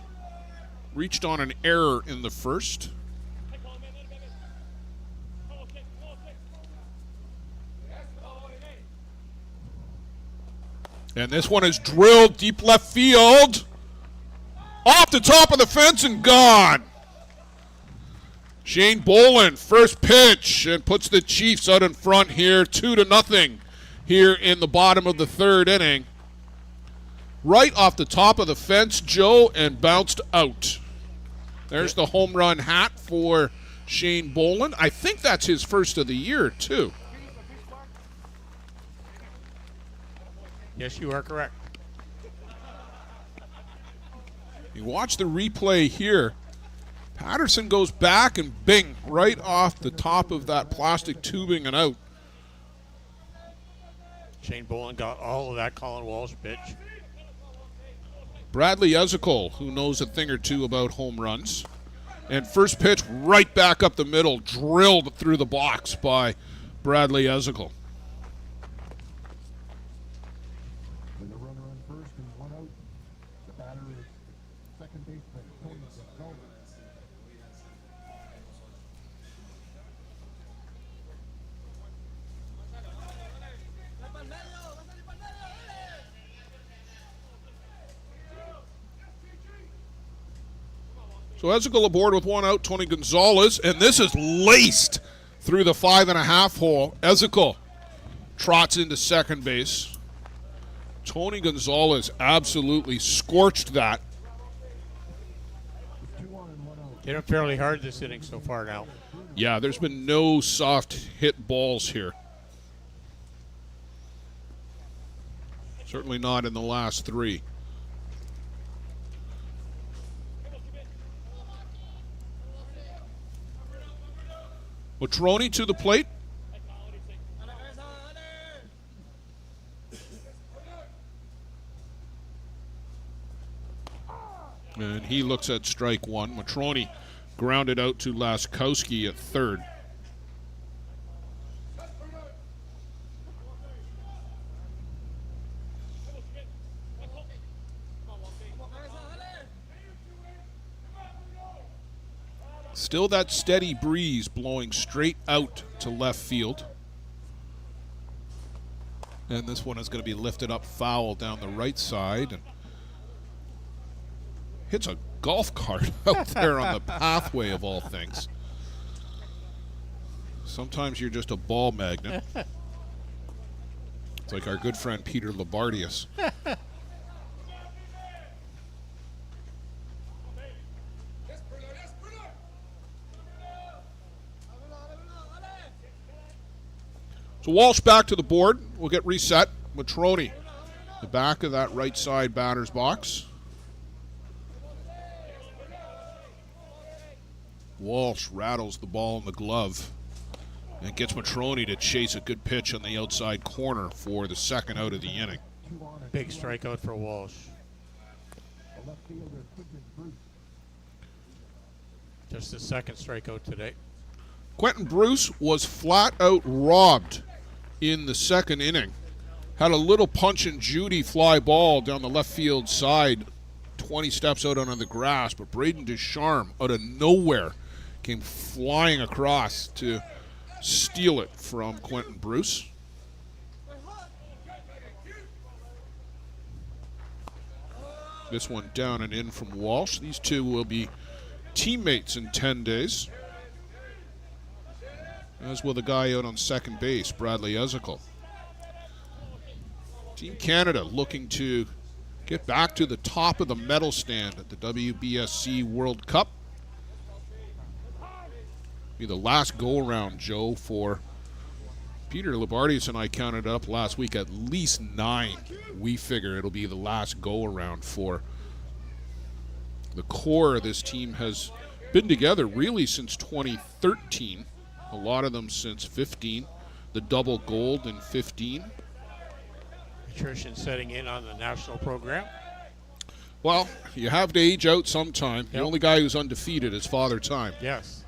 reached on an error in the first. And this one is drilled deep left field. Off the top of the fence and gone. Shane Boland, first pitch, and puts the Chiefs out in front here, 2-0 here in the bottom of the third inning. Right off the top of the fence, Joe, and bounced out. There's the home run hat for Shane Boland. I think that's his first of the year, too. Yes, you are correct. You watch the replay here. Patterson goes back and bing, right off the top of that plastic tubing and out. Shane Boland got all of that Colin Walsh pitch. Bradley Ezekiel, who knows a thing or two about home runs. And first pitch right back up the middle, drilled through the box by Bradley Ezekiel. With a runner on first and one out, the batter is second baseman Tony Gonzalez. So Ezekiel aboard with one out, Tony Gonzalez, and this is laced through the 5.5 hole. Ezekiel trots into second base. Tony Gonzalez absolutely scorched that. Hit him fairly hard this inning so far now. Yeah, there's been no soft hit balls here. Certainly not in the last three. Matroni to the plate. And he looks at strike one. Matroni grounded out to Laskowski at third. Still that steady breeze blowing straight out to left field. And this one is going to be lifted up foul down the right side. And hits a golf cart out there on the pathway of all things. Sometimes you're just a ball magnet. It's like our good friend Peter Labardius. So Walsh back to the board. We'll get reset. Matroni, the back of that right side batter's box. Walsh rattles the ball in the glove and gets Matroni to chase a good pitch on the outside corner for the second out of the inning. Big strikeout for Walsh. The left fielder, Quentin Bruce. Just the second strikeout today. Quentin Bruce was flat out robbed in the second inning. Had a little punch and Judy fly ball down the left field side, 20 steps out onto the grass, but Braden Ducharme out of nowhere came flying across to steal it from Quentin Bruce. This one down and in from Walsh. These two will be teammates in 10 days. As will the guy out on second base, Bradley Ezekiel. Team Canada looking to get back to the top of the medal stand at the WBSC World Cup. Be the last go-around, Joe, for Peter Labardius and I counted up last week at least 9. We figure it'll be the last go-around for the core of this team. Has been together really since 2013. A lot of them since 15. The double gold in 15. Attrition setting in on the national program. Well, you have to age out sometime. The Yep. only guy who's undefeated is Father Time. Yes.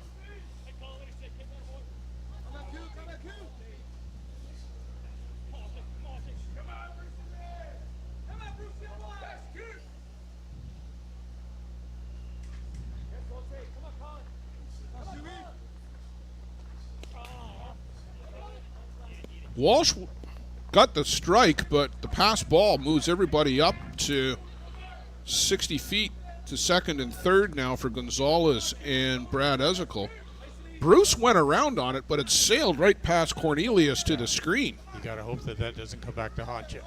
Walsh got the strike, but the pass ball moves everybody up to 60 feet to second and third now for Gonzalez and Brad Ezekiel. Bruce went around on it, but it sailed right past Cornelius to the screen. You got to hope that that doesn't come back to haunt you.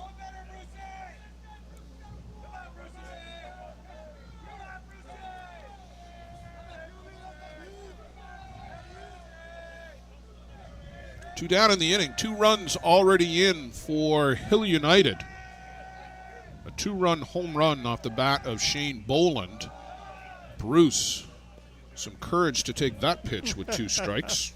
Two down in the inning. 2 runs already in for Hill United. A 2-run home run off the bat of Shane Boland. Bruce, some courage to take that pitch with 2 strikes.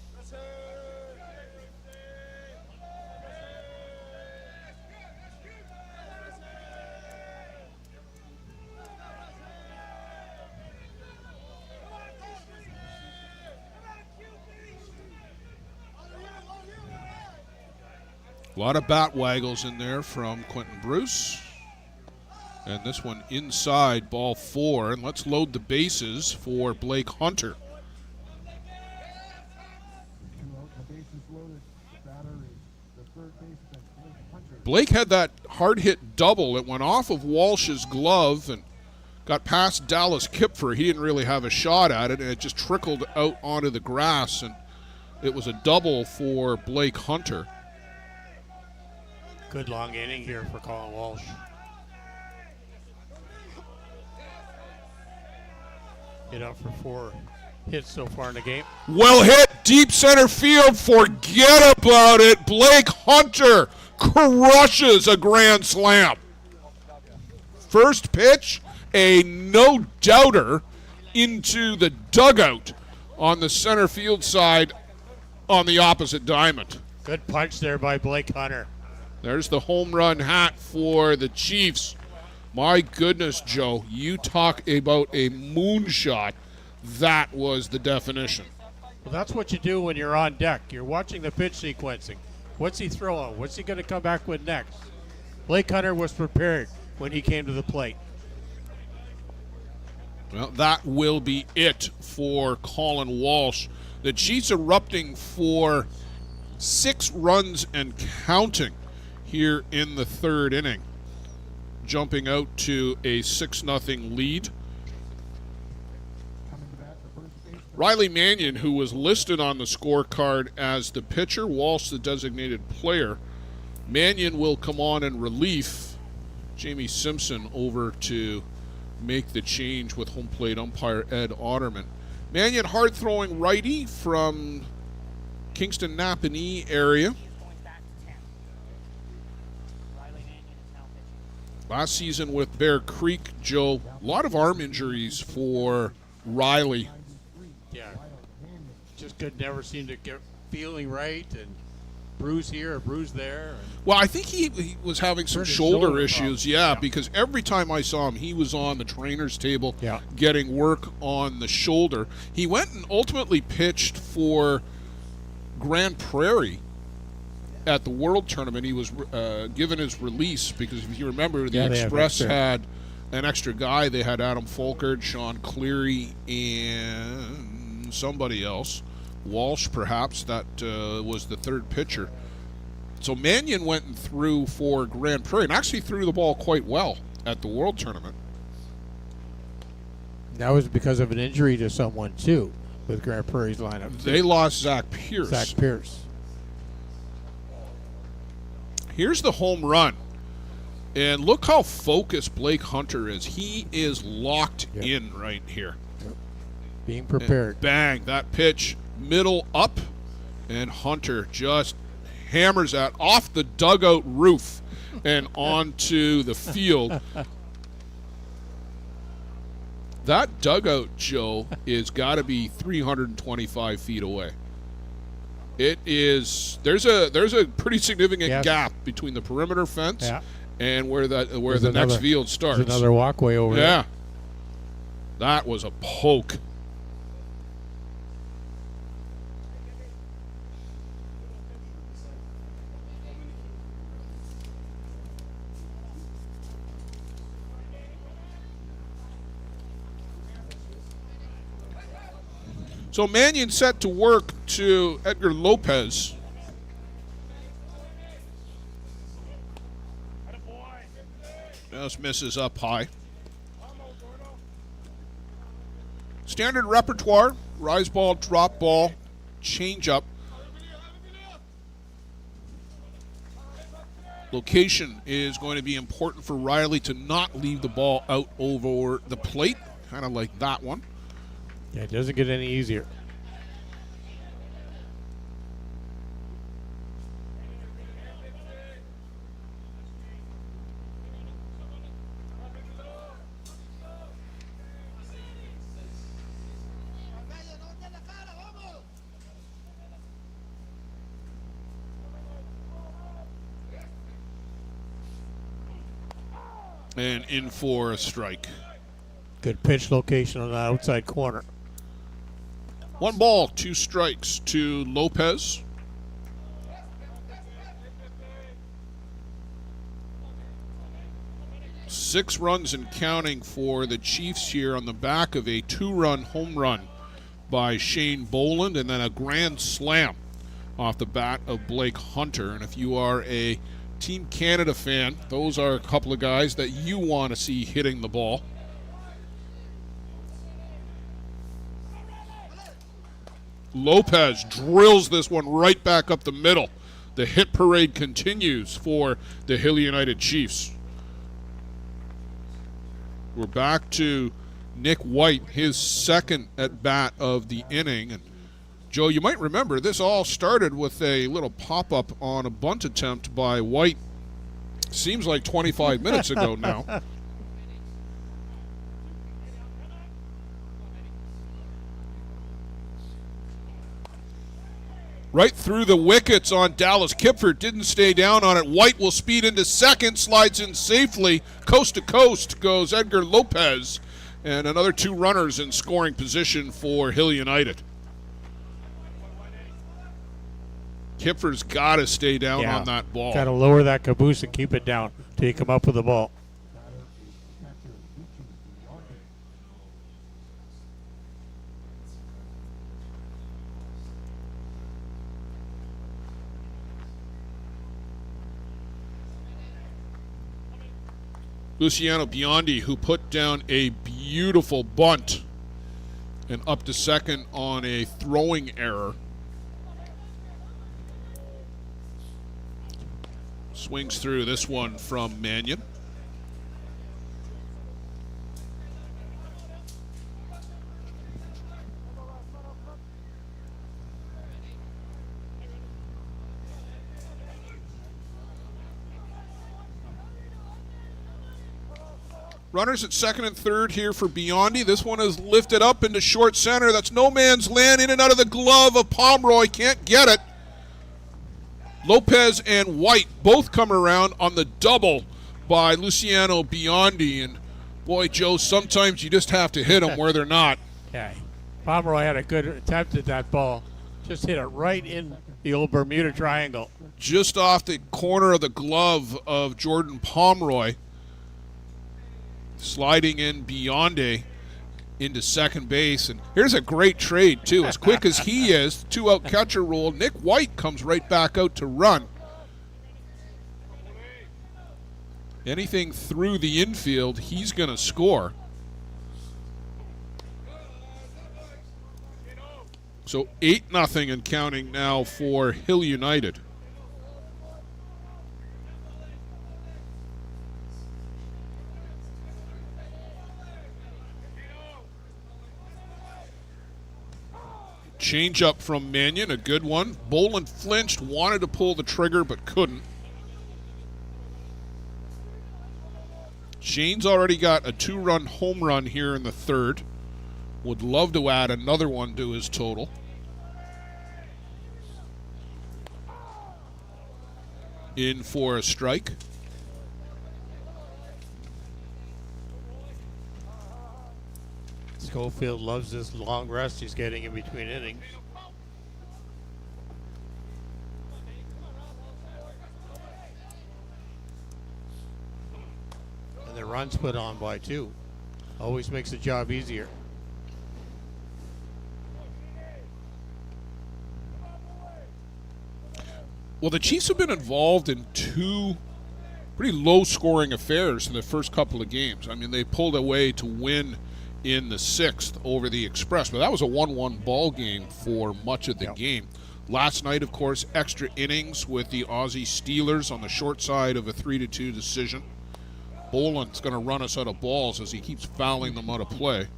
A lot of bat waggles in there from Quentin Bruce. And this one inside, ball 4. And let's load the bases for Blake Hunter. Two out, the bases loaded. The batter is the third baseman, Blake Hunter. Blake had that hard hit double. It went off of Walsh's glove and got past Dallas Kipfer. He didn't really have a shot at it, and it just trickled out onto the grass. And it was a double for Blake Hunter. Good long inning here for Colin Walsh. Hit out for 4 hits so far in the game. Well hit, deep center field. Forget about it. Blake Hunter crushes a grand slam. First pitch, a no-doubter into the dugout on the center field side on the opposite diamond. Good punch there by Blake Hunter. There's the home run hat for the Chiefs. My goodness, Joe, you talk about a moonshot. That was the definition. Well, that's what you do when you're on deck. You're watching the pitch sequencing. What's he throwing? What's he going to come back with next? Blake Hunter was prepared when he came to the plate. Well, that will be it for Colin Walsh. The Chiefs erupting for 6 runs and counting here in the third inning, jumping out to a 6-0 lead. Coming to bat, the first baseman. Riley Mannion, who was listed on the scorecard as the pitcher, Walsh the designated player, Mannion will come on in relief. Jamie Simpson over to make the change with home plate umpire Ed Otterman. Mannion, hard-throwing righty from Kingston Napanee area. Last season with Bear Creek, Joe, a lot of arm injuries for Riley. Yeah. Just could never seem to get feeling right, and bruise here, a bruise there. Well, I think he was having some shoulder issues, because every time I saw him, he was on the trainer's table getting work on the shoulder. He went and ultimately pitched for Grand Prairie at the World Tournament. He was given his release because, if you remember, the Express had an extra guy. They had Adam Folkert, Sean Cleary, and somebody else. Walsh, perhaps, that was the third pitcher. So Mannion went and threw for Grand Prairie and actually threw the ball quite well at the World Tournament. That was because of an injury to someone, too, with Grand Prairie's lineup. They lost Zach Pierce. Zach Pierce. Here's the home run. And look how focused Blake Hunter is. He is locked in right here. Being prepared. And bang, that pitch, middle up, and Hunter just hammers that off the dugout roof and onto the field. That dugout, Joe, is got to be 325 feet away. It is. There's a pretty significant gap between the perimeter fence and where the next field starts. There's another walkway over there. Yeah, that was a poke. So Mannion set to work to Edgar Lopez. Just misses up high. Standard repertoire: rise ball, drop ball, change up. Location is going to be important for Riley to not leave the ball out over the plate, kind of like that one. Yeah, it doesn't get any easier. And in for a strike. Good pitch location on the outside corner. 1 ball, 2 strikes to Lopez. Six runs and counting for the Chiefs here on the back of a 2-run home run by Shane Boland, and then a grand slam off the bat of Blake Hunter. And if you are a Team Canada fan, those are a couple of guys that you want to see hitting the ball. Lopez drills this one right back up the middle. The hit parade continues for the Hill United Chiefs. We're back to Nick White, his second at bat of the inning. And Joe, you might remember this all started with a little pop-up on a bunt attempt by White. Seems like 25 minutes ago now. Right through the wickets on Dallas. Kipford didn't stay down on it. White will speed into second, slides in safely. Coast to coast goes Edgar Lopez. And another 2 runners in scoring position for Hill United. Kipford's got to stay down on that ball. Got to lower that caboose and keep it down till you come up with the ball. Luciano Biondi, who put down a beautiful bunt and up to second on a throwing error. Swings through this one from Mannion. Runners at second and third here for Biondi. This one is lifted up into short center. That's no man's land, in and out of the glove of Pomeroy. Can't get it. Lopez and White both come around on the double by Luciano Biondi. And boy, Joe, sometimes you just have to hit them where they're not. Yeah, Pomeroy had a good attempt at that ball. Just hit it right in the old Bermuda Triangle. Just off the corner of the glove of Jordan Pomeroy. Sliding in Biondi into second base. And here's a great trade, too. As quick as he is, 2-out catcher role. Nick White comes right back out to run. Anything through the infield, he's going to score. So 8-0 and counting now for Hill United. Change up from Mannion, a good one. Boland flinched, wanted to pull the trigger, but couldn't. Shane's already got a 2-run home run here in the third. Would love to add another one to his total. In for a strike. Schofield loves this long rest he's getting in between innings. And the runs put on by 2. Always makes the job easier. Well, the Chiefs have been involved in 2 pretty low-scoring affairs in the first couple of games. I mean, they pulled away to win in the 6th over the Express, but that was a 1-1 ball game for much of the game. Last night, of course, extra innings with the Aussie Steelers on the short side of a 3-2 decision. Boland's going to run us out of balls as he keeps fouling them out of play.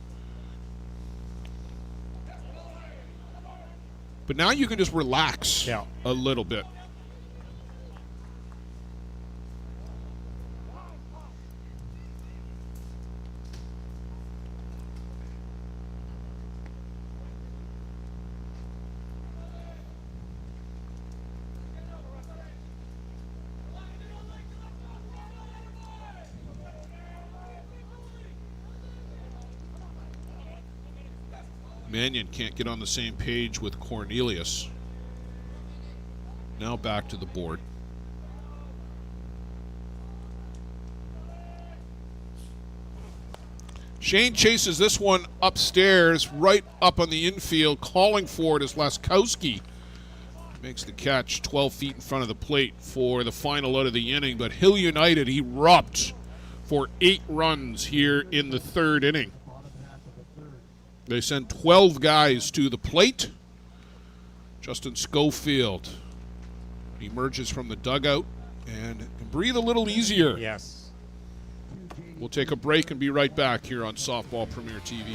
But now you can just relax a little bit. Mannion can't get on the same page with Cornelius. Now back to the board. Shane chases this one upstairs, right up on the infield. Calling for it is Laskowski. Makes the catch 12 feet in front of the plate for the final out of the inning. But Hill United erupt for 8 runs here in the third inning. They send 12 guys to the plate. Justin Schofield emerges from the dugout and can breathe a little easier. Yes. We'll take a break and be right back here on Softball Premier TV.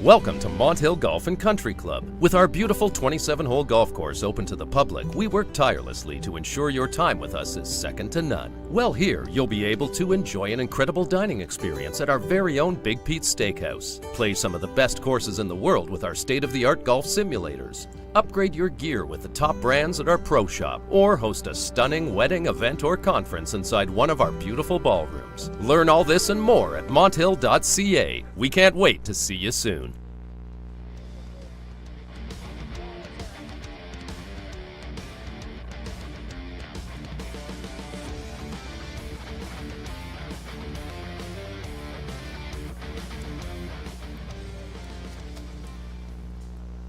Welcome to Mont Hill Golf and Country Club. With our beautiful 27-hole golf course open to the public, we work tirelessly to ensure your time with us is second to none. Well, here you'll be able to enjoy an incredible dining experience at our very own Big Pete's Steakhouse. Play some of the best courses in the world with our state-of-the-art golf simulators. Upgrade your gear with the top brands at our pro shop, or host a stunning wedding, event, or conference inside one of our beautiful ballrooms. Learn all this and more at monthill.ca. We can't wait to see you soon.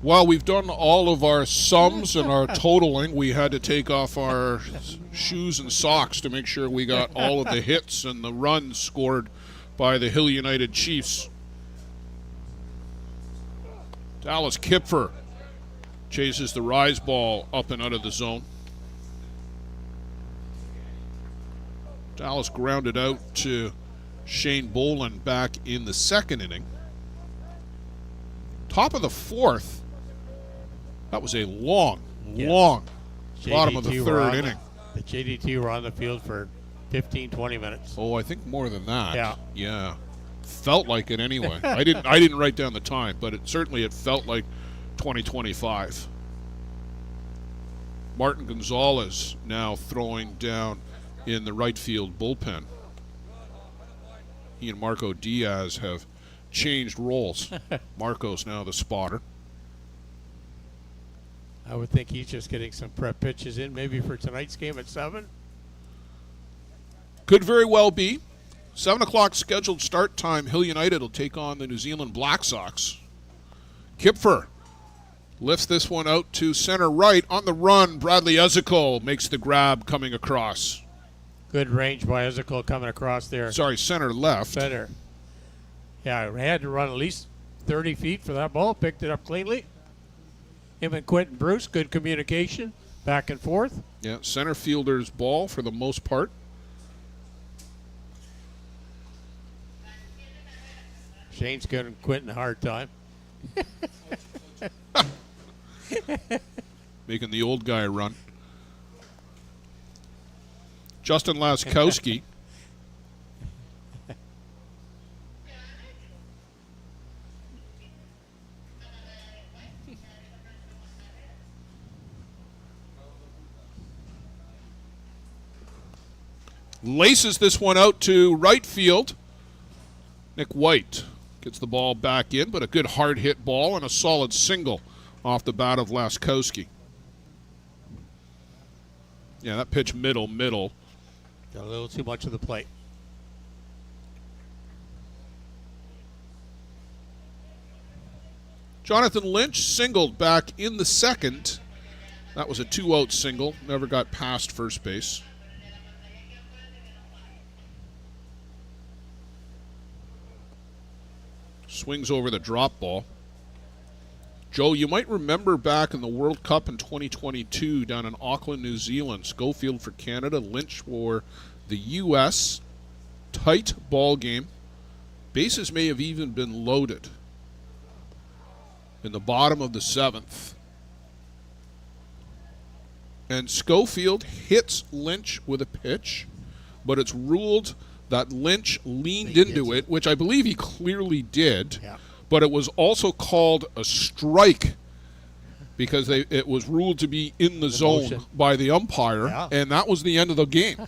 While we've done all of our sums and our totaling, we had to take off our shoes and socks to make sure we got all of the hits and the runs scored by the Hill United Chiefs. Dallas Kipfer chases the rise ball up and out of the zone. Dallas grounded out to Shane Boland back in the second inning. Top of the fourth. That was a long bottom of the third inning. The JDT were on the field for 15, 20 minutes. Oh, I think more than that. Yeah. Yeah. Felt like it anyway. I didn't write down the time, but it felt like 2025. Martin Gonzalez now throwing down in the right field bullpen. He and Marco Diaz have changed roles. Marco's now the spotter. I would think he's just getting some prep pitches in, maybe for tonight's game at 7. Could very well be. 7 o'clock scheduled start time. Hill United will take on the New Zealand Black Sox. Kipfer lifts this one out to center right. On the run, Bradley Ezekiel makes the grab coming across. Good range by Ezekiel coming across there. Sorry, center left. Center. Yeah, had to run at least 30 feet for that ball. Picked it up cleanly. Him and Quentin Bruce, good communication, back and forth. Yeah, center fielder's ball for the most part. Shane's giving Quentin a hard time. Making the old guy run. Justin Laskowski. Laces this one out to right field. Nick White gets the ball back in, but a good hard hit ball and a solid single off the bat of Laskowski. Yeah, that pitch middle. Got a little too much of the plate. Jonathan Lynch singled back in the second. That was a 2-out single. Never got past first base. Swings over the drop ball. Joe, you might remember back in the World Cup in 2022 down in Auckland, New Zealand, Schofield for Canada, Lynch for the U.S. Tight ball game. Bases may have even been loaded in the bottom of the seventh. And Schofield hits Lynch with a pitch, but it's ruled that Lynch leaned into it, which I believe he clearly did. Yeah. But it was also called a strike because it was ruled to be in the zone motion by the umpire, Yeah. and that was the end of the game.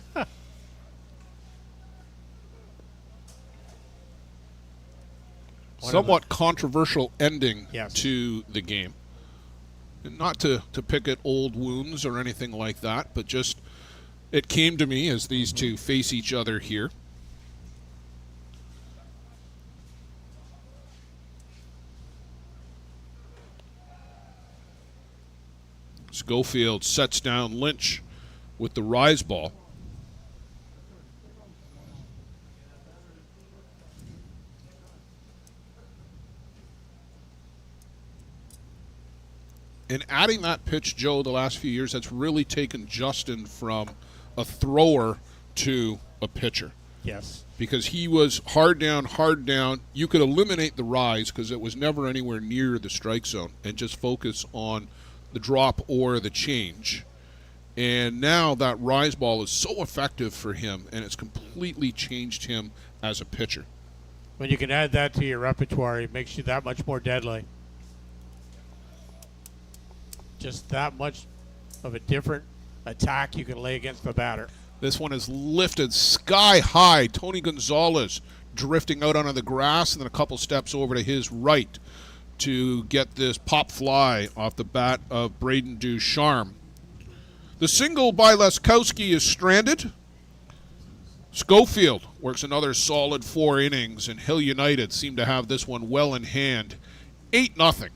Somewhat controversial ending Yes. to the game. Not to pick at old wounds or anything like that, but just it came to me as these two face each other here. Schofield sets down Lynch with the rise ball. And adding that pitch, Joe, the last few years, that's really taken Justin from a thrower to a pitcher. Yes. Because he was hard down, hard down. You could eliminate the rise because it was never anywhere near the strike zone and just focus on the drop or the change. And now that rise ball is so effective for him, and it's completely changed him as a pitcher. When you can add that to your repertoire, it makes you that much more deadly. Just that much of a different attack you can lay against the batter. This one is lifted sky high. Tony Gonzalez drifting out onto the grass, and then a couple steps over to his right to get this pop fly off the bat of Braden Ducharme. The single by Leskowski is stranded. Schofield works another solid 4 innings, and Hill United seem to have this one well in hand. 8-0.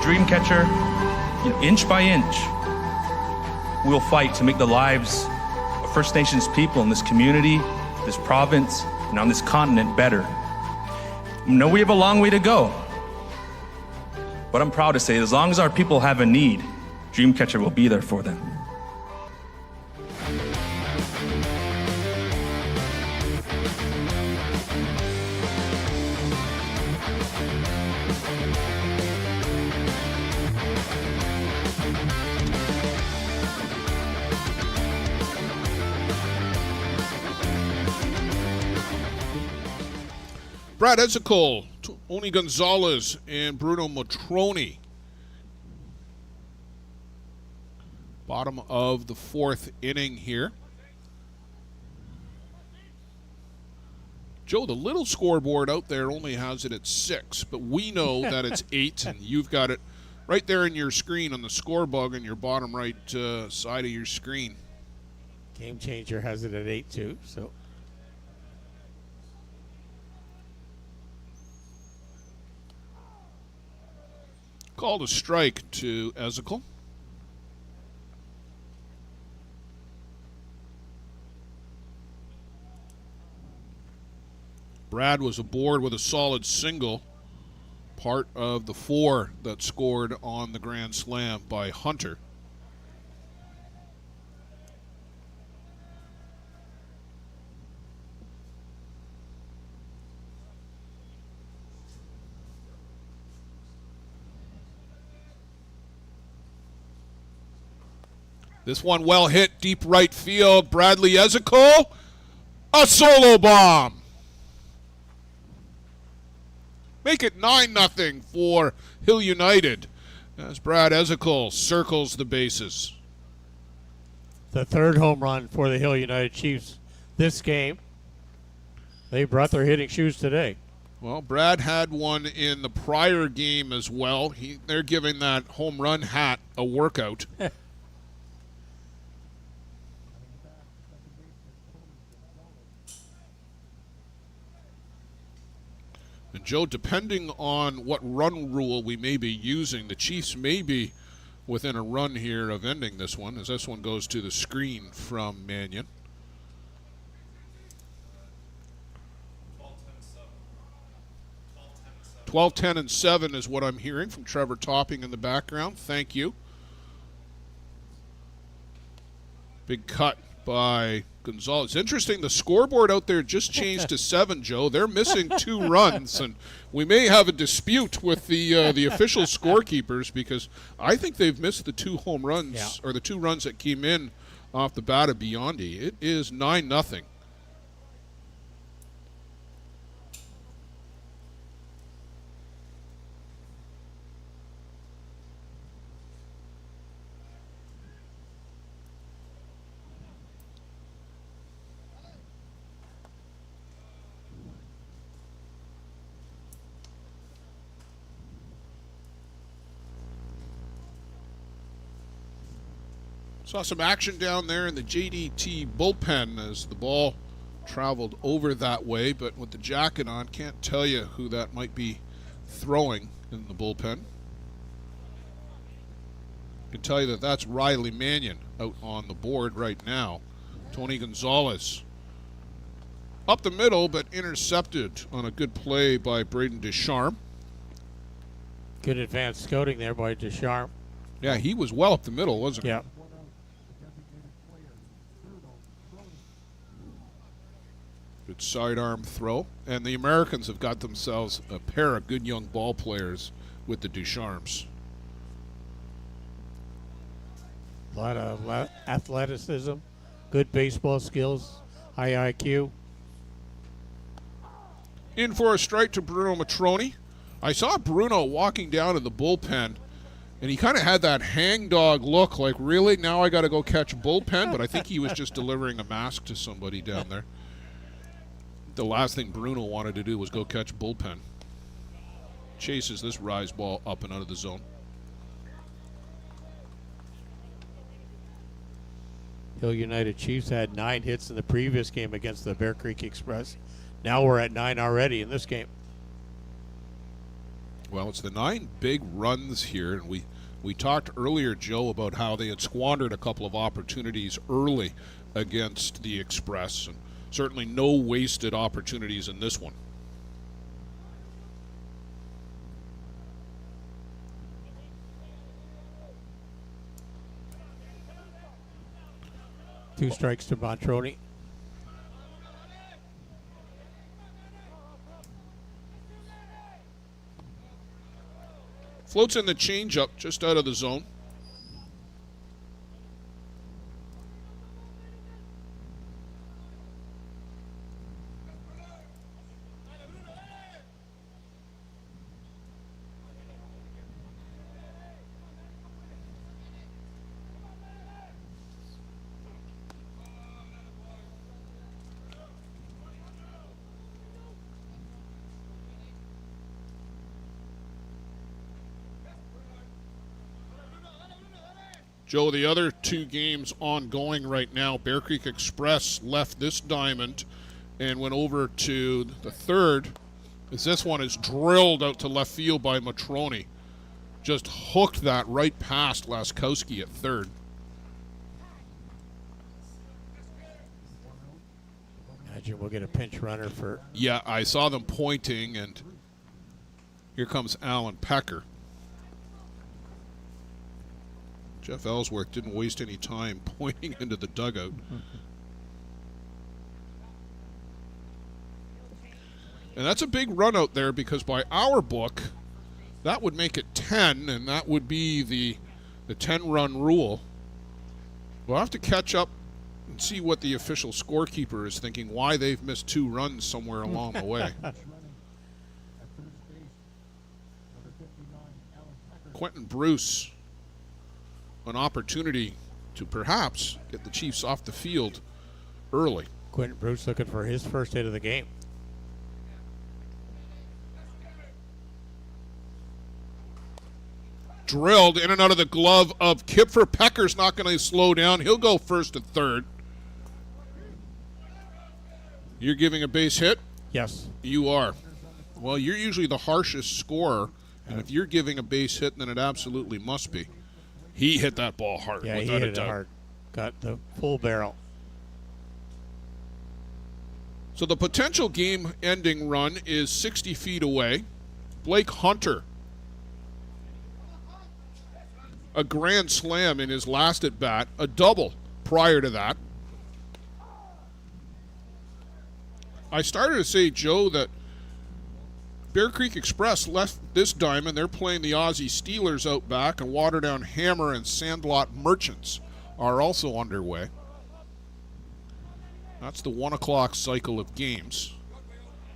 Dream catcher, inch by inch, we'll fight to make the lives of First Nations people in this community, this province, and on this continent better. I know we have a long way to go, but I'm proud to say as long as our people have a need, Dreamcatcher will be there for them. Brad Ezekiel, Tony Gonzalez, and Bruno Matroni. Bottom of the 4th inning here. Joe, the little scoreboard out there only has it at 6, but we know that it's 8, and you've got it right there in your screen on the score bug on your bottom right side of your screen. Game Changer has it at 8 too. So called a strike to Ezekiel. Brad was aboard with a solid single, part of the 4 that scored on the Grand Slam by Hunter. This one well hit, deep right field. Bradley Ezekiel, a solo bomb. Make it 9-0 for Hill United as Brad Ezekiel circles the bases. the 3rd home run for the Hill United Chiefs this game. They brought their hitting shoes today. Well, Brad had one in the prior game as well. They're giving that home run hat a workout. And Joe, depending on what run rule we may be using, the Chiefs may be within a run here of ending this one, as this one goes to the screen from Mannion. 12-10-7 is what I'm hearing from Trevor Topping in the background. Thank you. Big cut by Gonzalez. Interesting, the scoreboard out there just changed to 7, Joe. They're missing 2 runs, and we may have a dispute with the official scorekeepers because I think they've missed the 2 home runs, or the 2 runs that came in off the bat of Biondi. It is 9-0. Saw some action down there in the JDT bullpen as the ball traveled over that way, but with the jacket on, can't tell you who that might be throwing in the bullpen. Can tell you that that's Riley Mannion out on the board right now. Tony Gonzalez up the middle, but intercepted on a good play by Braden Deschamps. Good advanced scouting there by Deschamps. Yeah, he was well up the middle, wasn't he? Yeah. Good sidearm throw. And the Americans have got themselves a pair of good young ball players with the Deschamps. A lot of athleticism, good baseball skills, high IQ. In for a strike to Bruno Matroni. I saw Bruno walking down in the bullpen, and he kind of had that hangdog look, like, really? Now I got to go catch bullpen? But I think he was just delivering a mask to somebody down there. The last thing Bruno wanted to do was go catch bullpen. Chases this rise ball up and out of the zone. Hill United Chiefs had 9 hits in the previous game against the Bear Creek Express. Now we're at 9 already in this game. Well, it's the 9 big runs here, and we talked earlier, Joe, about how they had squandered a couple of opportunities early against the Express, and certainly no wasted opportunities in this one. Two strikes to Montroni. Floats in the changeup just out of the zone. Joe, the other 2 games ongoing right now, Bear Creek Express left this diamond and went over to the third, as this one is drilled out to left field by Matroni. Just hooked that right past Laskowski at third. Imagine we'll get a pinch runner for... Yeah, I saw them pointing, and here comes Alan Pecker. Jeff Ellsworth didn't waste any time pointing into the dugout. And that's a big run out there, because by our book, that would make it 10, and that would be the 10-run rule. We'll have to catch up and see what the official scorekeeper is thinking, why they've missed 2 runs somewhere along the way. Quentin Bruce, an opportunity to perhaps get the Chiefs off the field early. Quentin Bruce looking for his first hit of the game. Drilled in and out of the glove of Kipfer. Pecker's not going to slow down. He'll go first and third. You're giving a base hit? Yes. You are. Well, you're usually the harshest scorer, and if you're giving a base hit, then it absolutely must be. He hit that ball hard. Yeah, he hit it hard. Got the full barrel. So the potential game-ending run is 60 feet away. Blake Hunter, a grand slam in his last at-bat, a double prior to that. I started to say, Joe, that Bear Creek Express left this diamond. They're playing the Aussie Steelers out back, and Waterdown Hammer and Sandlot Merchants are also underway. That's the 1 o'clock cycle of games.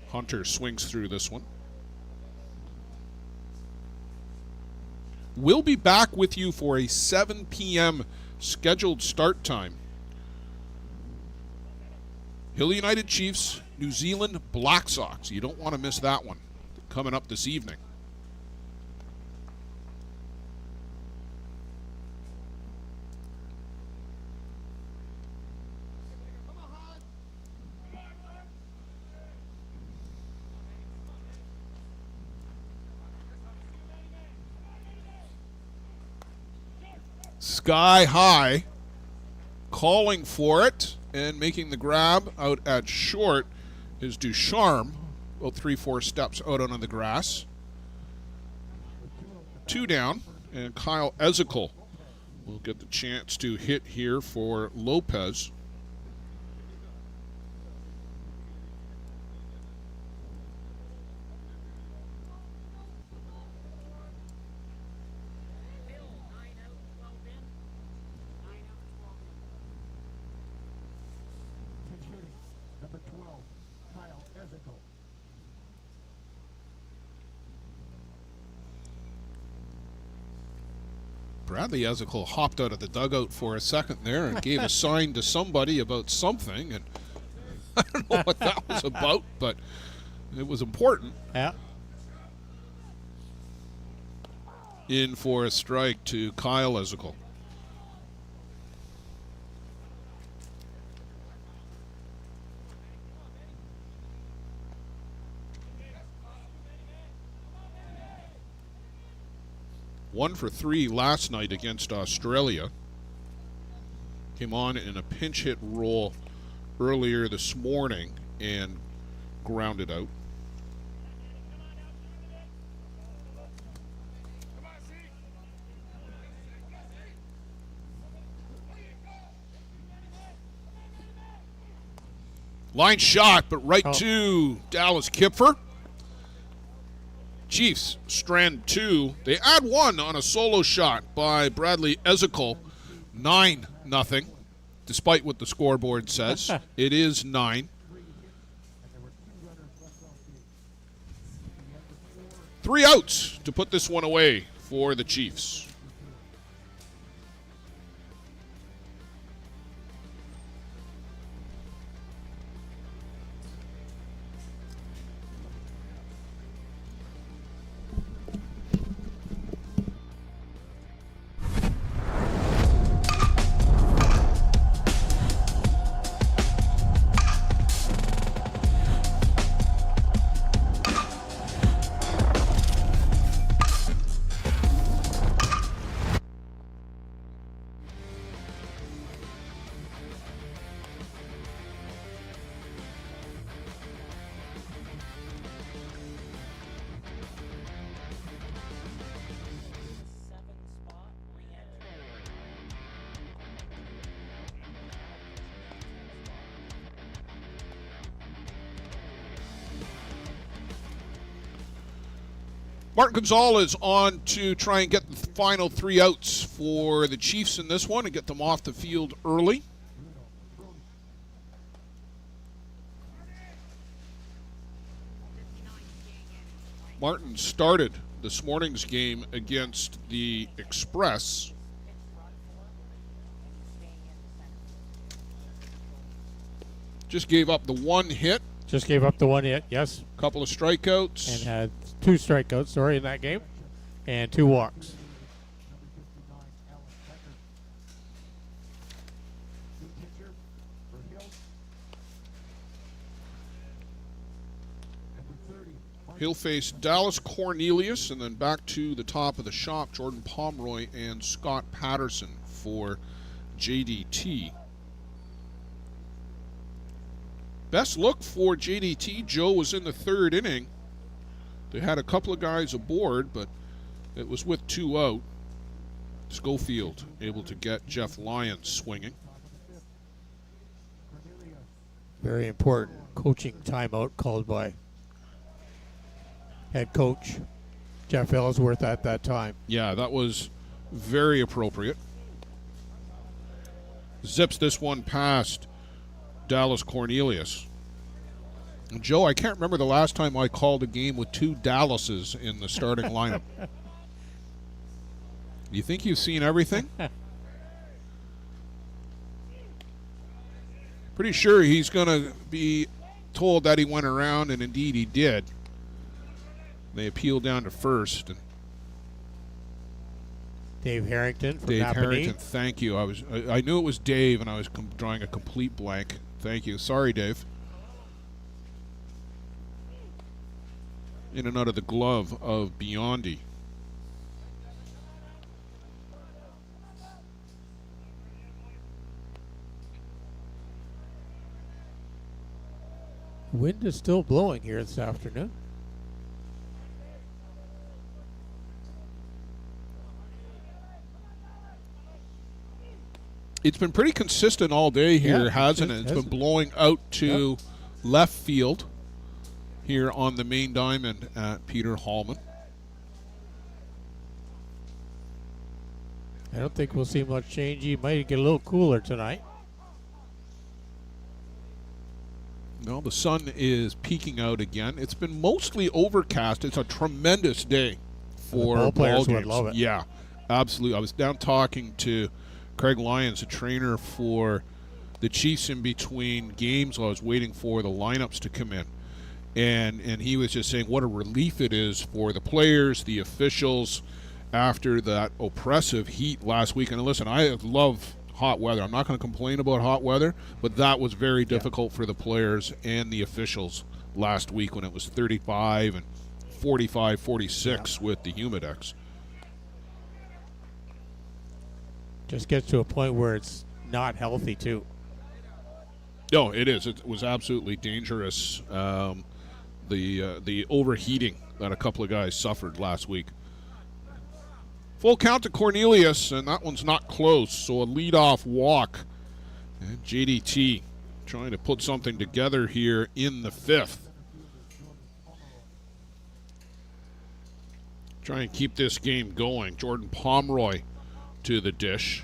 Hunter swings through this one. We'll be back with you for a 7 p.m. scheduled start time. Hill United Chiefs, New Zealand Black Sox. You don't want to miss that one coming up this evening. Sky high. Calling for it and making the grab out at short is Ducharme. About 3-4 steps out onto the grass. 2 down, and Kyle Ezekiel will get the chance to hit here for Lopez. Pitch hitting, number 12, Kyle Ezekiel. Bradley Ezekiel hopped out of the dugout for a second there and gave a sign to somebody about something, and I don't know what that was about, but it was important. Yeah. In for a strike to Kyle Ezekiel. One for 3 last night against Australia. Came on in a pinch hit roll earlier this morning and grounded out. Line shot, but right to Dallas Kipfer. Chiefs strand 2. They add 1 on a solo shot by Bradley Ezekiel. 9-0, despite what the scoreboard says. It is 9. 3 outs to put this one away for the Chiefs. Martin Gonzalez on to try and get the final 3 outs for the Chiefs in this one and get them off the field early. Martin started this morning's game against the Express. Just gave up the 1 hit. Just gave up the 1 hit, yes. Couple of strikeouts. And had 2 strikeouts, in that game. And 2 walks. He'll face Dallas Cornelius and then back to the top of the shop, Jordan Pomeroy and Scott Patterson for JDT. Best look for JDT, Joe, was in the 3rd inning. They had a couple of guys aboard, but it was with 2 out. Schofield able to get Jeff Lyons swinging. Very important coaching timeout called by head coach Jeff Ellsworth at that time. Yeah, that was very appropriate. Zips this one past Dallas Cornelius. And Joe, I can't remember the last time I called a game with 2 Dallases in the starting lineup. You think you've seen everything? Pretty sure he's going to be told that he went around, and indeed he did. They appealed down to first. And Dave Harrington from Dave Napanee. Harrington, thank you. I knew it was Dave, and I was drawing a complete blank. Thank you. Sorry, Dave. In and out of the glove of Biondi. Wind is still blowing here this afternoon. It's been pretty consistent all day here, Yeah, hasn't it? It's been blowing out to left field here on the main diamond at Peter Hallman. I don't think we'll see much change. He might get a little cooler tonight. No, the sun is peeking out again. It's been mostly overcast. It's a tremendous day for ball players ball would games. love it. Yeah, absolutely. I was down talking to Craig Lyons, a trainer for the Chiefs, in between games while I was waiting for the lineups to come in. And he was just saying what a relief it is for the players, the officials, after that oppressive heat last week. And listen, I love hot weather. I'm not going to complain about hot weather, but that was very difficult for the players and the officials last week when it was 35 and 45, 46 with the Humidex. Just gets to a point where it's not healthy, too. No, it is. It was absolutely dangerous. The overheating that a couple of guys suffered last week. Full count to Cornelius, and that one's not close. So a leadoff walk. And JDT trying to put something together here in the fifth. Try and keep this game going. Jordan Pomeroy to the dish.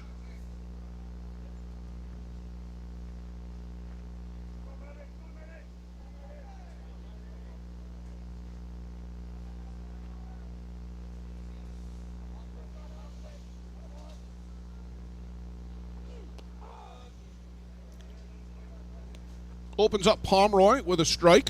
Opens up Pomeroy with a strike.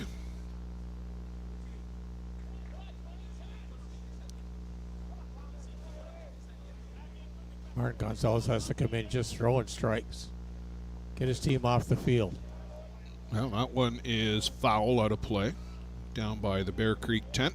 Martin Gonzalez has to come in just throwing strikes. Get his team off the field. Well, that one is foul out of play down by the Bear Creek tent.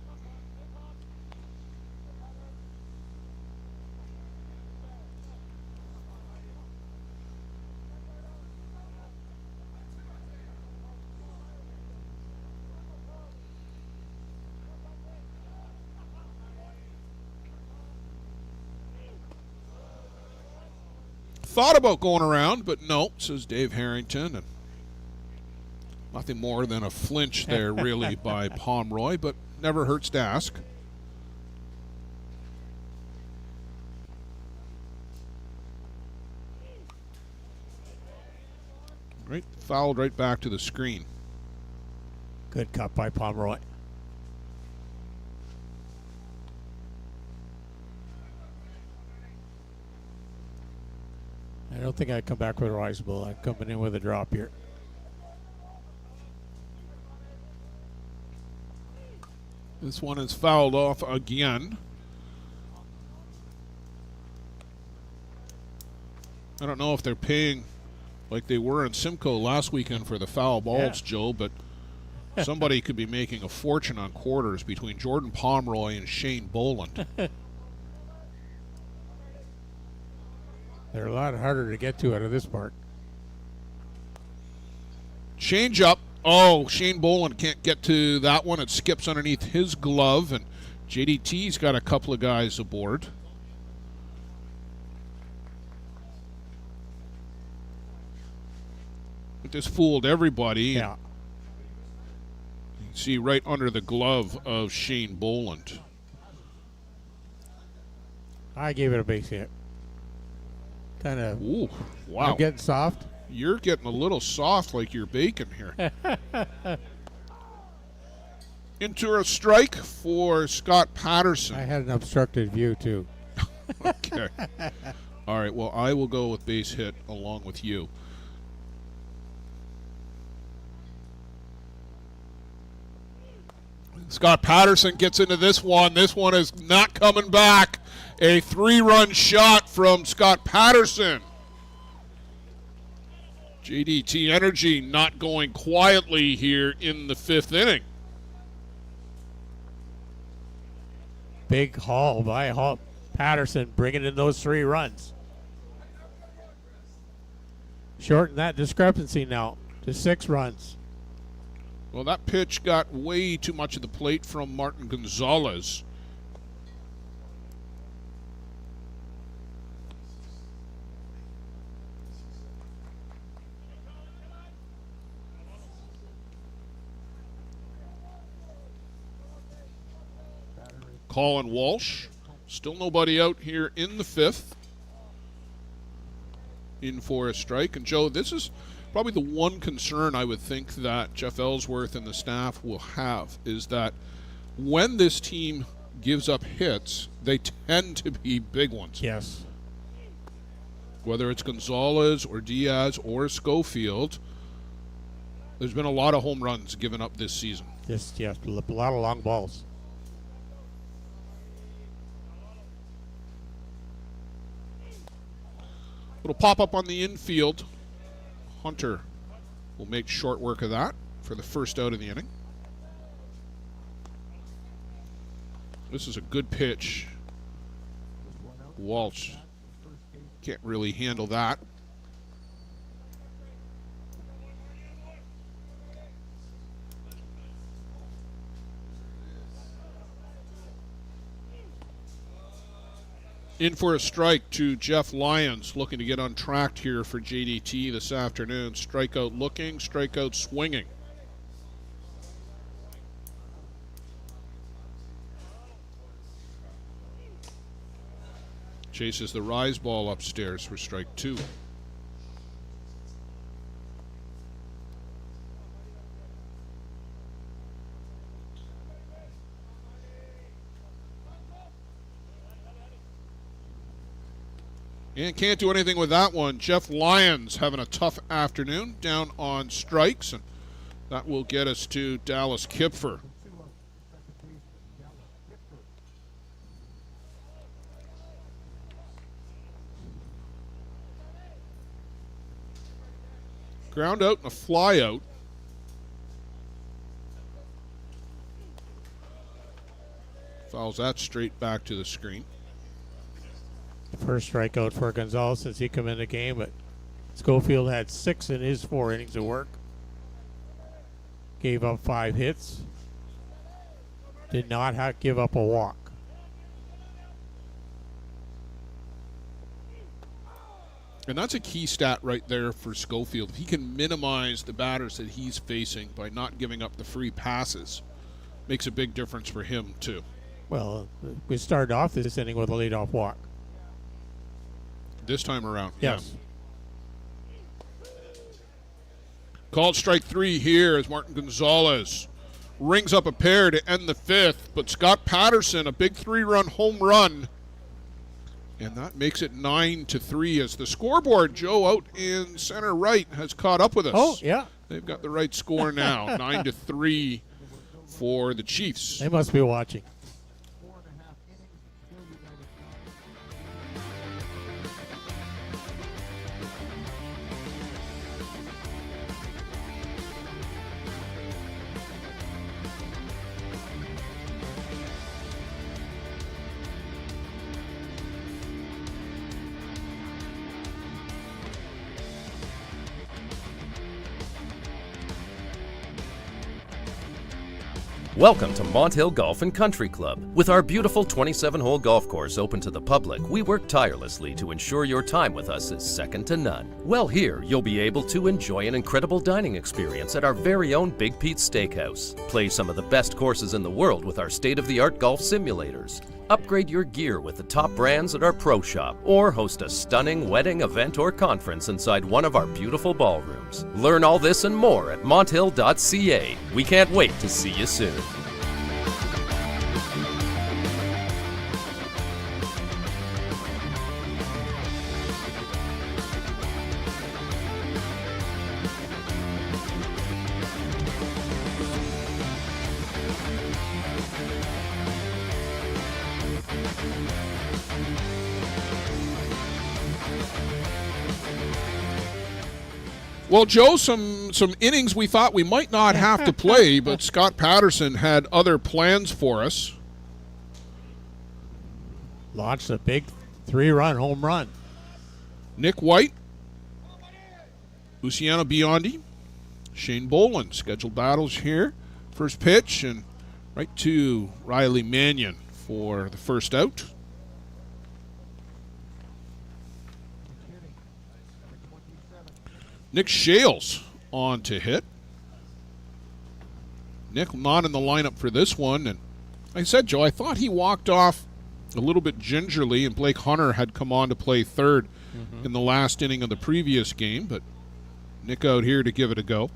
Thought about going around, but no, says Dave Harrington. And nothing more than a flinch there, really, by Pomeroy, but never hurts to ask. Right, fouled right back to the screen. Good cut by Pomeroy. I don't think I'd come back with a rise ball. I'm coming in with a drop here. This one is fouled off again. I don't know if they're paying like they were in Simcoe last weekend for the foul balls, Joe, but somebody could be making a fortune on quarters between Jordan Pomeroy and Shane Boland. They're a lot harder to get to out of this park. Change up. Oh, Shane Boland can't get to that one. It skips underneath his glove, and JDT's got a couple of guys aboard. It just fooled everybody. Yeah. You can see right under the glove of Shane Boland. I gave it a base hit. Kind of. Ooh, wow. I'm getting soft. You're getting a little soft like you're bacon here. Into a strike for Scott Patterson. I had an obstructed view, too. Okay. All right, well, I will go with base hit along with you. Scott Patterson gets into this one. This one is not coming back. A 3-run shot from Scott Patterson. JDT Energy not going quietly here in the 5th inning. Big haul by Patterson, bringing in those 3 runs. Shorten that discrepancy now to 6 runs. Well, that pitch got way too much of the plate from Martin Gonzalez. Colin Walsh. Still nobody out here in the 5th. In for a strike. And Joe, this is probably the one concern I would think that Jeff Ellsworth and the staff will have, is that when this team gives up hits, they tend to be big ones. Yes. Whether it's Gonzalez or Diaz or Schofield, there's been a lot of home runs given up this season. Yes, a lot of long balls. It'll pop up on the infield. Hunter will make short work of that for the first out of the inning. This is a good pitch. Walsh can't really handle that. In for a strike to Jeff Lyons, looking to get untracked here for JDT this afternoon. Strikeout looking, strikeout swinging. Chases the rise ball upstairs for strike 2. And can't do anything with that one. Jeff Lyons having a tough afternoon down on strikes, and that will get us to Dallas Kipfer. Ground out and a fly out. Fouls that straight back to the screen. First strikeout for Gonzalez since he come in the game, but Schofield had 6 in his 4 innings of work. Gave up 5 hits. Did not give up a walk. And that's a key stat right there for Schofield. He can minimize the batters that he's facing by not giving up the free passes. Makes a big difference for him, too. Well, we started off this inning with a leadoff walk. This time around, yes. Yeah. Called strike 3 here as Martin Gonzalez rings up a pair to end the 5th, but Scott Patterson, a big 3-run home run, and that makes it 9-3 as the scoreboard, Joe, out in center right, has caught up with us. Oh, yeah. They've got the right score now, 9-3 for the Chiefs. They must be watching. Welcome to Mont Hill Golf and Country Club. With our beautiful 27-hole golf course open to the public, we work tirelessly to ensure your time with us is second to none. Well, here you'll be able to enjoy an incredible dining experience at our very own Big Pete's Steakhouse. Play some of the best courses in the world with our state-of-the-art golf simulators. Upgrade your gear with the top brands at our pro shop, or host a stunning wedding, event, or conference inside one of our beautiful ballrooms. Learn all this and more at monthill.ca. We can't wait to see you soon. Well, Joe, some innings we thought we might not have to play, but Scott Patterson had other plans for us. Launched a big 3-run home run. Nick White, Luciano Biondi, Shane Boland, scheduled battles here. First pitch, and right to Riley Mannion for the first out. Nick Shales on to hit. Nick not in the lineup for this one, and like I said, Joe, I thought he walked off a little bit gingerly, and Blake Hunter had come on to play third in the last inning of the previous game, but Nick out here to give it a go.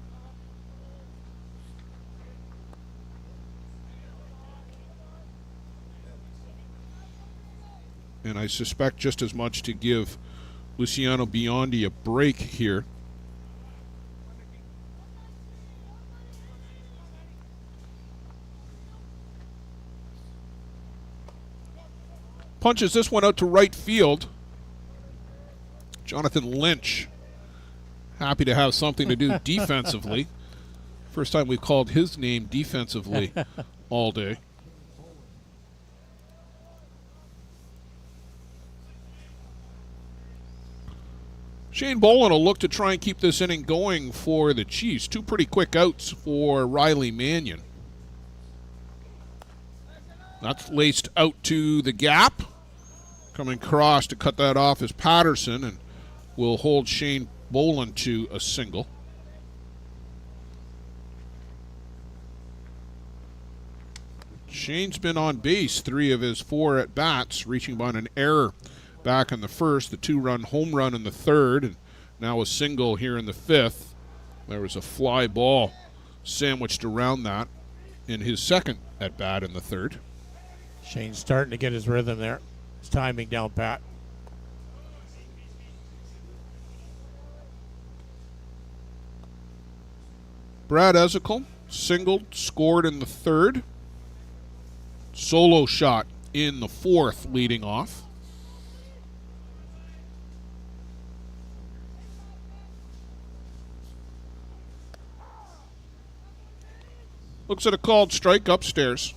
And I suspect just as much to give Luciano Biondi a break here. Punches this one out to right field. Jonathan Lynch, happy to have something to do defensively. First time we've called his name defensively all day. Shane Boland will look to try and keep this inning going for the Chiefs. Two pretty quick outs for Riley Mannion. That's laced out to the gap. Coming across to cut that off is Patterson, and will hold Shane Boland to a single. Shane's been on base 3 of his 4 at-bats, reaching by an error back in the first, the 2-run home run in the third, and now a single here in the 5th. There was a fly ball sandwiched around that in his second at-bat in the third. Shane's starting to get his rhythm there. His timing down pat. Brad Ezekiel singled, scored in the third. Solo shot in the 4th leading off. Looks at a called strike upstairs.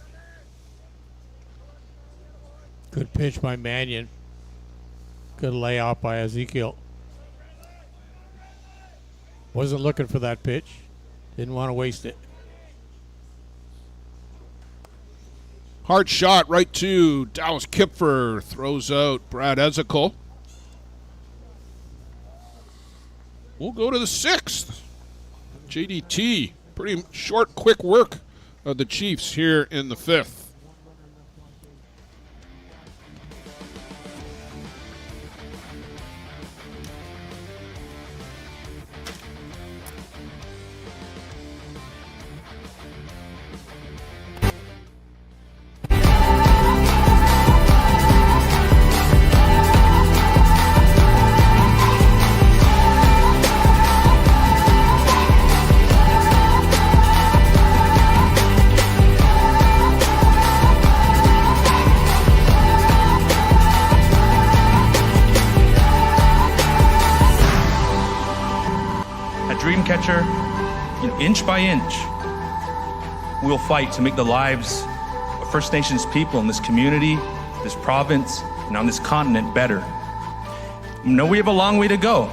Good pitch by Mannion. Good layout by Ezekiel. Wasn't looking for that pitch. Didn't want to waste it. Hard shot right to Dallas Kipfer. Throws out Brad Ezekiel. We'll go to the 6th. JDT. Pretty short, quick work of the Chiefs here in the 5th. Catcher, inch by inch, we'll fight to make the lives of First Nations people in this community, this province, and on this continent better. I know we have a long way to go,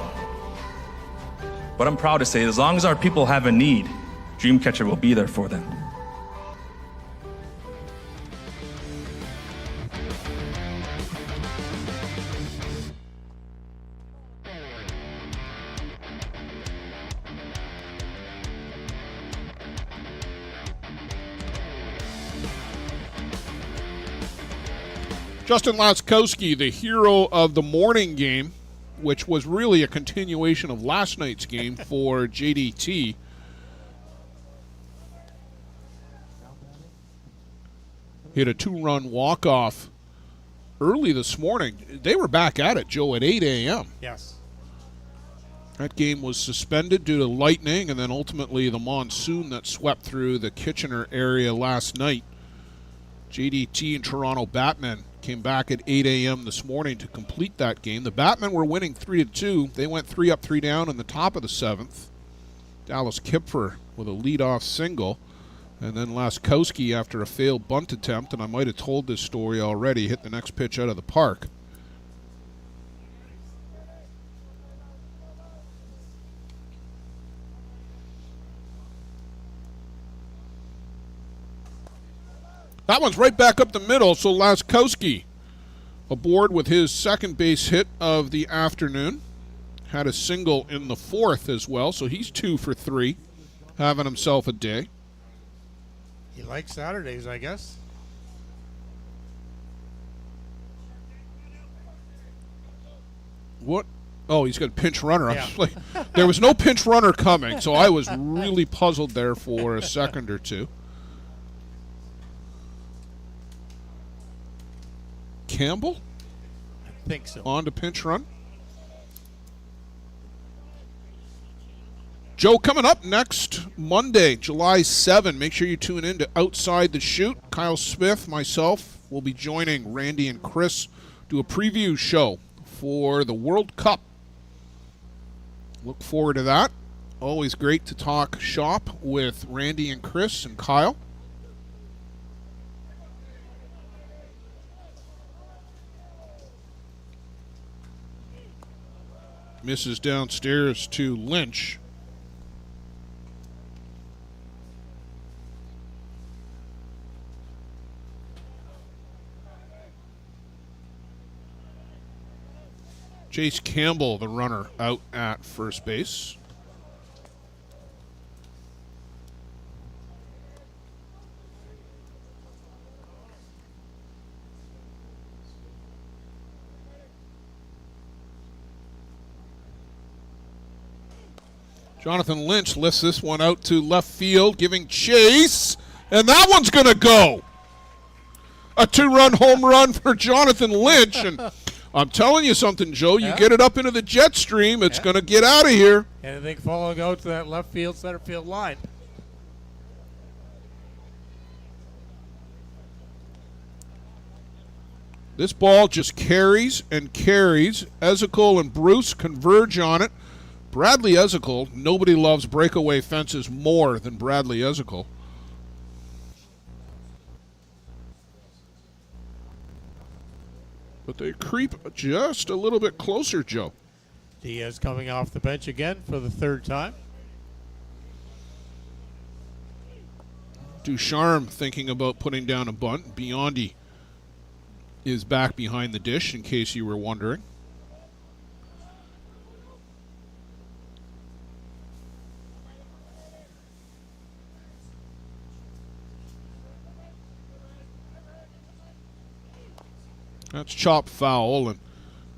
but I'm proud to say as long as our people have a need, Dreamcatcher will be there for them. Justin Laskowski, the hero of the morning game, which was really a continuation of last night's game for JDT. Hit a 2-run walk-off early this morning. They were back at it, Joe, at 8 a.m. Yes. That game was suspended due to lightning and then ultimately the monsoon that swept through the Kitchener area last night. JDT and Toronto Batmen came back at 8 a.m. this morning to complete that game. The Batmen were winning 3-2. They went 3 up, 3 down in the top of the 7th. Dallas Kipfer with a leadoff single. And then Laskowski, after a failed bunt attempt, and I might have told this story already, hit the next pitch out of the park. That one's right back up the middle, so Laskowski aboard with his second base hit of the afternoon. Had a single in the fourth as well, so he's 2 for 3, having himself a day. He likes Saturdays, I guess. What? Oh, he's got a pinch runner. Yeah. There was no pinch runner coming, so I was really puzzled there for a second or two. Campbell I think so. on to pinch run. Joe, coming up next Monday, July 7. Make sure you tune in to Outside the Chute. Kyle Smith, myself, will be joining Randy and Chris, do a preview show for the World Cup. Look forward to that. Always great to talk shop with Randy and Chris and Kyle. Misses downstairs to Lynch. Chase Campbell, the runner, out at first base. Jonathan Lynch lifts this one out to left field, giving chase, and that one's going to go. A 2-run home run for Jonathan Lynch, and I'm telling you something, Joe. You get it up into the jet stream, it's going to get out of here. Anything falling out to that left field, center field line. This ball just carries and carries. Ezekiel and Bruce converge on it. Bradley Ezekiel, nobody loves breakaway fences more than Bradley Ezekiel. But they creep just a little bit closer, Joe. Diaz coming off the bench again for the third time. Ducharme thinking about putting down a bunt. Biondi is back behind the dish, in case you were wondering. That's chopped foul, and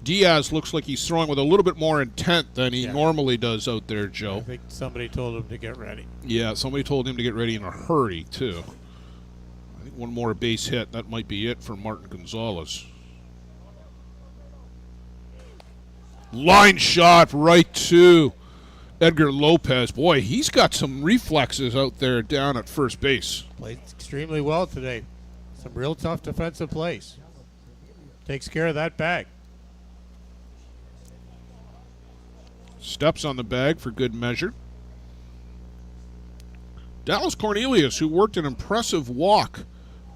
Diaz looks like he's throwing with a little bit more intent than he normally does out there, Joe. I think somebody told him to get ready. Yeah, somebody told him to get ready in a hurry, too. I think one more base hit, that might be it for Martin Gonzalez. Line shot right to Edgar Lopez. Boy, he's got some reflexes out there down at first base. Played extremely well today. Some real tough defensive plays. Takes care of that bag. Steps on the bag for good measure. Dallas Cornelius, who worked an impressive walk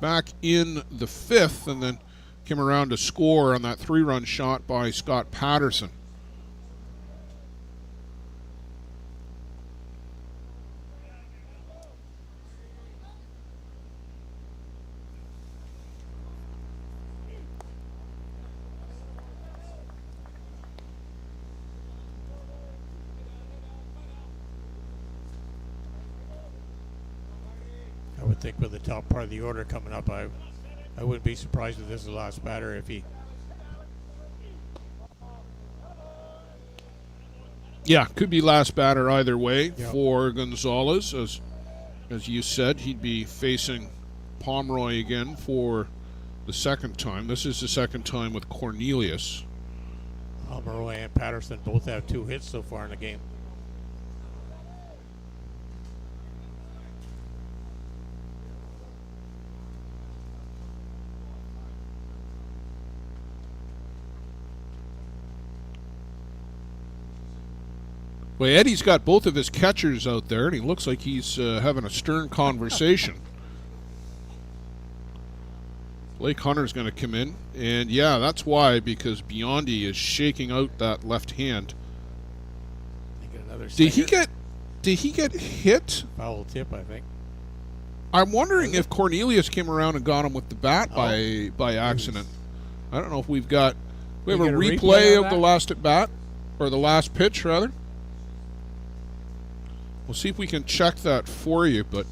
back in the fifth and then came around to score on that 3-run shot by Scott Patterson. I would think with the top part of the order coming up, I wouldn't be surprised if this is the last batter if he. Yeah, could be last batter either way for Gonzalez. As you said, he'd be facing Pomeroy again for the second time. This is the second time with Cornelius. Pomeroy and Patterson both have 2 hits so far in the game. Well, Eddie's got both of his catchers out there, and he looks like he's having a stern conversation. Blake Hunter's going to come in, and yeah, that's why, because Biondi is shaking out that left hand. They get another Did he get hit? foul tip, I think. I'm wondering if Cornelius came around and got him with the bat by accident. I don't know if we have a replay of the last at bat, or the last pitch rather. We'll see if we can check that for you, but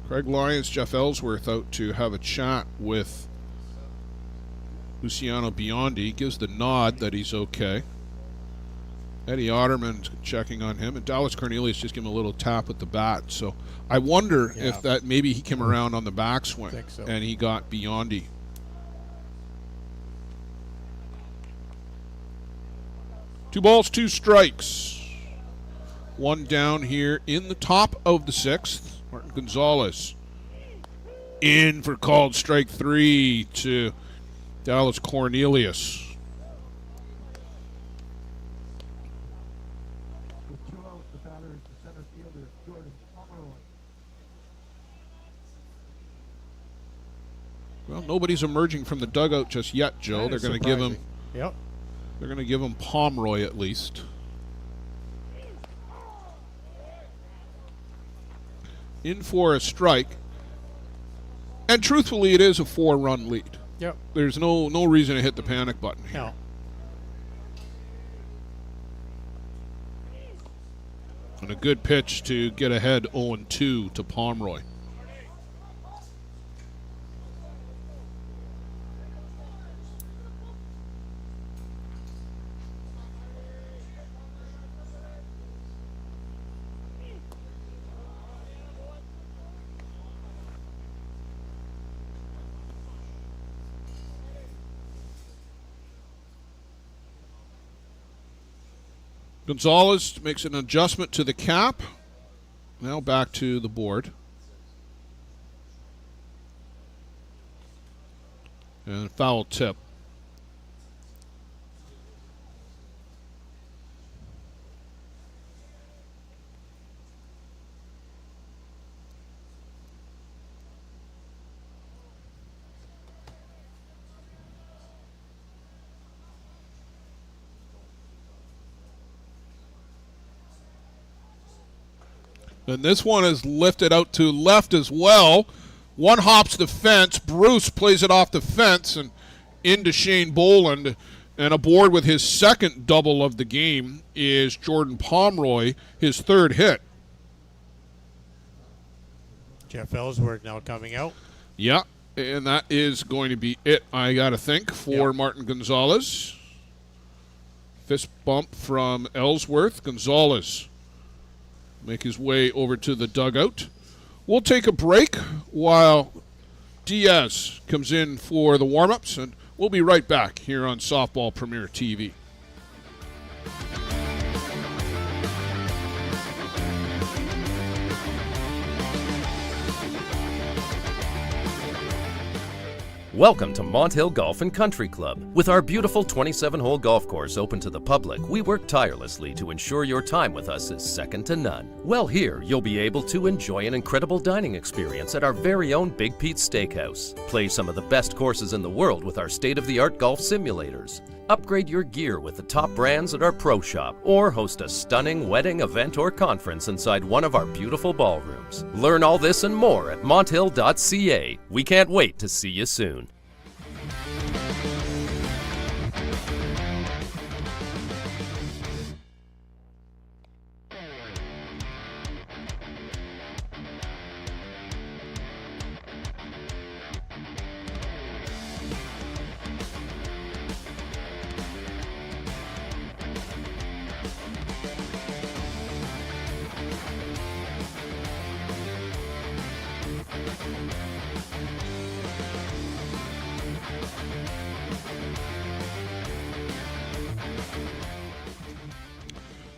Craig Lyons, Jeff Ellsworth out to have a chat with Luciano Biondi. Gives the nod that he's okay. Eddie Otterman checking on him, and Dallas Cornelius just gave him a little tap with the bat. So I wonder if that maybe he came around on the backswing and he got Biondi. Two balls, two strikes. One down here in the top of the sixth. Martin Gonzalez in for called strike 3 to Dallas Cornelius. With 2 outs, the batter is the center fielder, Jordan Pomeroy. Well, nobody's emerging from the dugout just yet, Joe. They're going to give him. Yep. They're going to give him Pomeroy at least. In for a strike. And truthfully, it is a 4-run lead. Yep. There's no reason to hit the panic button here. No. And a good pitch to get ahead 0-2 to Pomeroy. Gonzalez makes an adjustment to the cap. Now back to the board. And foul tip. And this one is lifted out to left as well. One hops the fence. Bruce plays it off the fence and into Shane Boland. And aboard with his second double of the game is Jordan Pomeroy, his third hit. Jeff Ellsworth now coming out. Yeah, and that is going to be it, I got to think, for Martin Gonzalez. Fist bump from Ellsworth. Gonzalez make his way over to the dugout. We'll take a break while Diaz comes in for the warm-ups, and we'll be right back here on Softball Premier TV. Welcome to Mont Hill Golf and Country Club. With our beautiful 27-hole golf course open to the public, we work tirelessly to ensure your time with us is second to none. Well, here you'll be able to enjoy an incredible dining experience at our very own Big Pete's Steakhouse. Play some of the best courses in the world with our state-of-the-art golf simulators. Upgrade your gear with the top brands at our pro shop, or host a stunning wedding, event, or conference inside one of our beautiful ballrooms. Learn all this and more at monthill.ca. We can't wait to see you soon.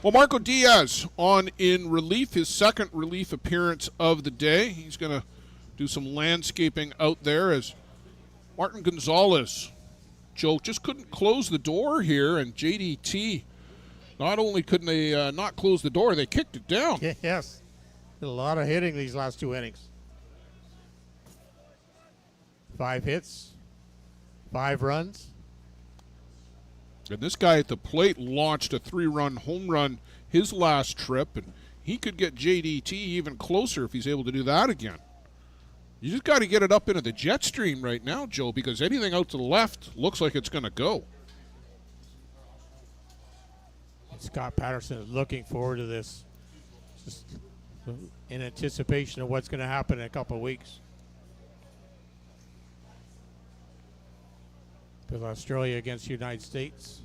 Well, Marco Diaz on in relief, his second relief appearance of the day. He's going to do some landscaping out there as Martin Gonzalez, Joe, just couldn't close the door here, and JDT, not only couldn't they not close the door, they kicked it down. Yes. Did a lot of hitting these last 2 innings. 5 hits, 5 runs. And this guy at the plate launched a 3-run home run his last trip, and he could get JDT even closer if he's able to do that again. You just got to get it up into the jet stream right now, Joe, because anything out to the left looks like it's going to go. Scott Patterson is looking forward to this, just in anticipation of what's going to happen in a couple of weeks. With Australia against the United States.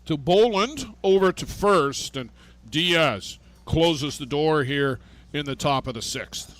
To Boland, over to first, and Diaz closes the door here in the top of the 6th.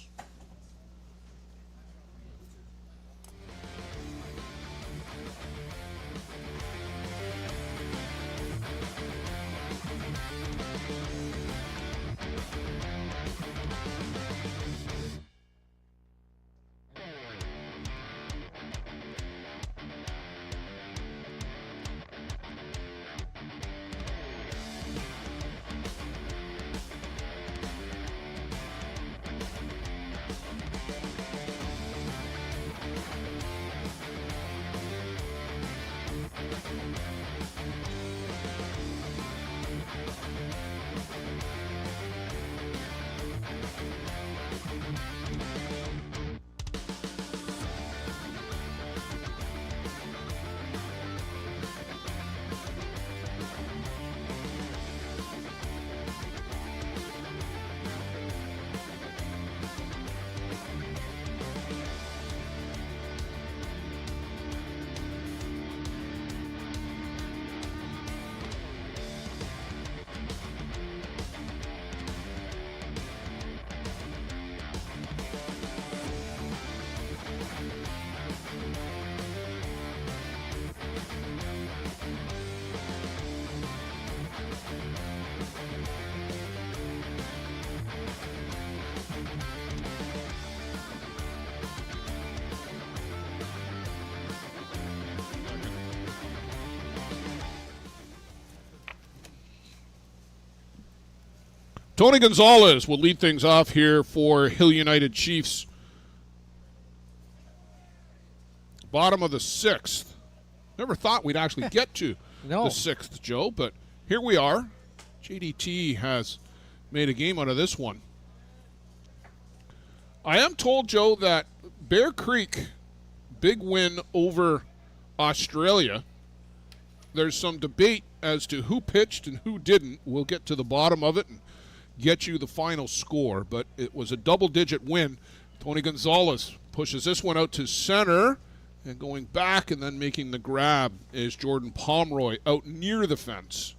Tony Gonzalez will lead things off here for Hill United Chiefs. Bottom of the 6th. Never thought we'd actually get to the 6th, Joe, but here we are. JDT has made a game out of this one. I am told, Joe, that Bear Creek, big win over Australia. There's some debate as to who pitched and who didn't. We'll get to the bottom of it and get you the final score, but it was a double-digit win. Tony Gonzalez pushes this one out to center, and going back and then making the grab is Jordan Pomeroy out near the fence.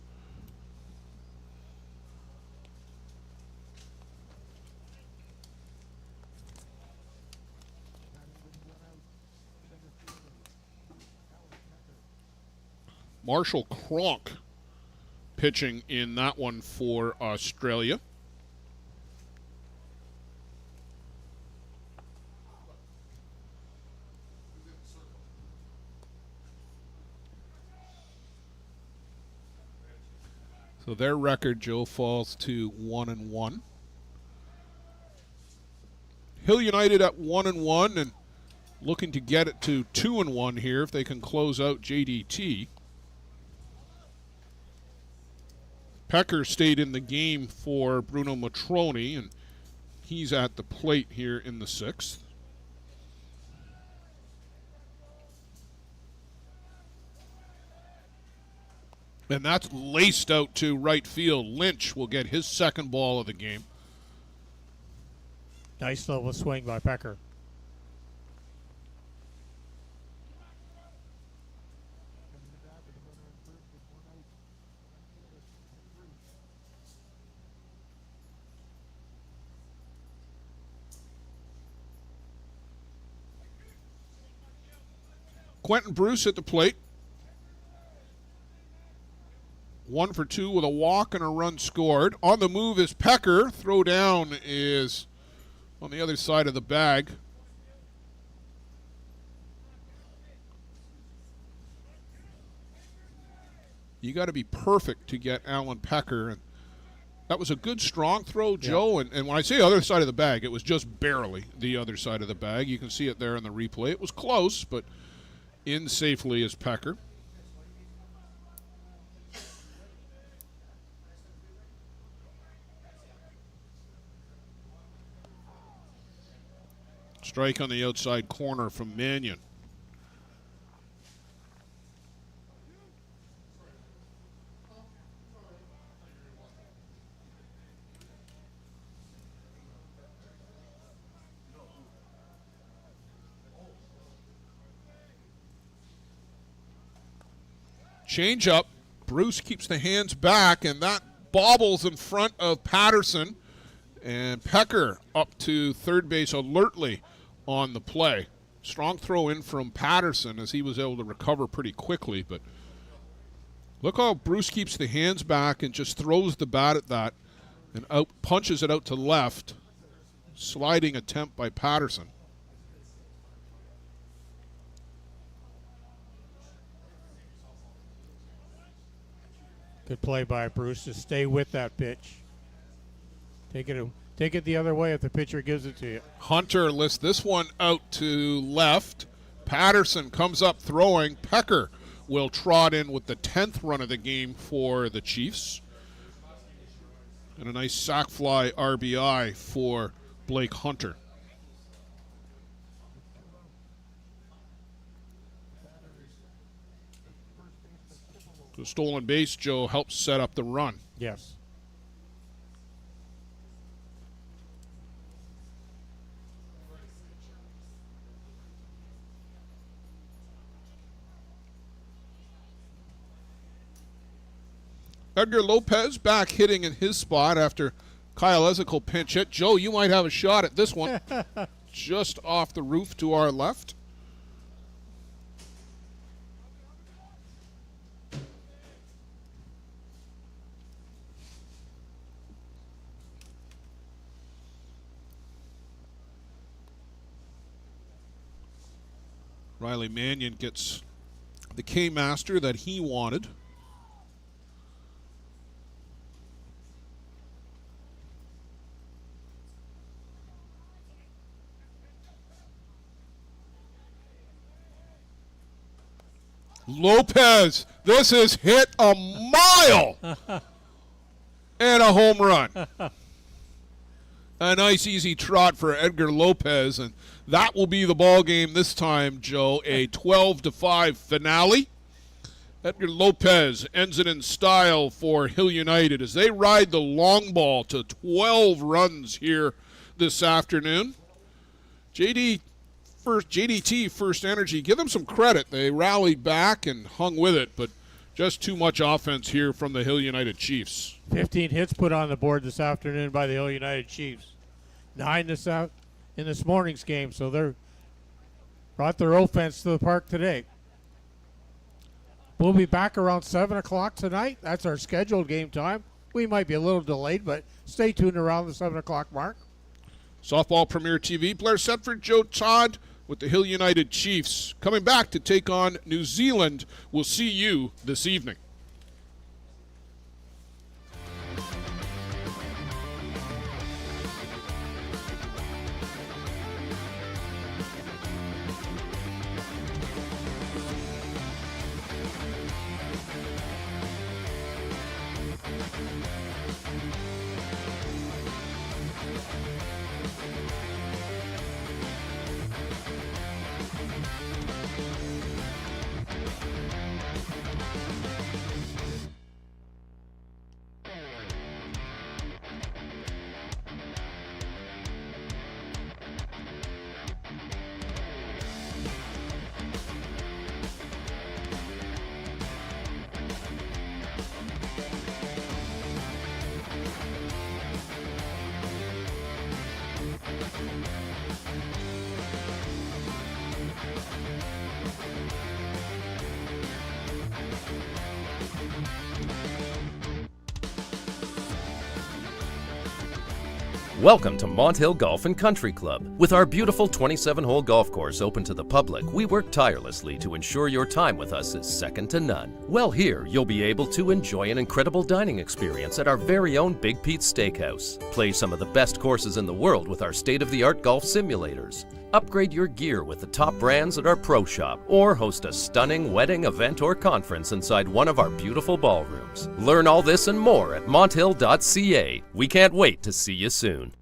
Marshall Cronk pitching in that one for Australia. So their record, Joe, falls to 1-1. Hill United at 1-1 and looking to get it to 2-1 here if they can close out JDT. Pecker stayed in the game for Bruno Matroni, and he's at the plate here in the 6th. And that's laced out to right field. Lynch will get his second ball of the game. Nice level swing by Pecker. Quentin Bruce at the plate. 1 for 2 with a walk and a run scored. On the move is Pecker. Throw down is on the other side of the bag. You got to be perfect to get Alan Pecker, and That was a good, strong throw, Joe. And when I say other side of the bag, it was just barely the other side of the bag. You can see it there in the replay. It was close, but in safely is Pecker. Strike on the outside corner from Mannion. Change up. Bruce keeps the hands back, and that bobbles in front of Patterson. And Pecker up to third base alertly on the play. Strong throw in from Patterson as he was able to recover pretty quickly. But look how Bruce keeps the hands back and just throws the bat at that and out punches it out to left. Sliding attempt by Patterson. Good play by Bruce to stay with that pitch. Take it the other way if the pitcher gives it to you. Hunter lifts this one out to left. Patterson comes up throwing. Pecker will trot in with the 10th run of the game for the Chiefs. And a nice sac fly RBI for Blake Hunter. The stolen base, Joe, helps set up the run. Yes. Edgar Lopez back hitting in his spot after Kyle Ezekiel pinch hit. Joe, you might have a shot at this one. Just off the roof to our left. Riley Mannion gets the K-Master that he wanted. Lopez, this is hit a mile and a home run. A nice easy trot for Edgar Lopez, and that will be the ball game this time, Joe. A 12-5 finale. Edgar Lopez ends it in style for Hill United as they ride the long ball to 12 runs here this afternoon. JDT First Energy, give them some credit. They rallied back and hung with it, but just too much offense here from the Hill United Chiefs. 15 hits put on the board this afternoon by the Hill United Chiefs. 9 in this morning's game, so they're brought their offense to the park today. We'll be back around 7 o'clock tonight. That's our scheduled game time. We might be a little delayed, but stay tuned around the 7 o'clock mark. Softball Premier TV, Blair Setford, Joe Todd with the Hill United Chiefs coming back to take on New Zealand. We'll see you this evening. Welcome to Mont Hill Golf and Country Club. With our beautiful 27-hole golf course open to the public, we work tirelessly to ensure your time with us is second to none. Well, here you'll be able to enjoy an incredible dining experience at our very own Big Pete's Steakhouse. Play some of the best courses in the world with our state-of-the-art golf simulators. Upgrade your gear with the top brands at our pro shop, or host a stunning wedding, event, or conference inside one of our beautiful ballrooms. Learn all this and more at monthill.ca. We can't wait to see you soon.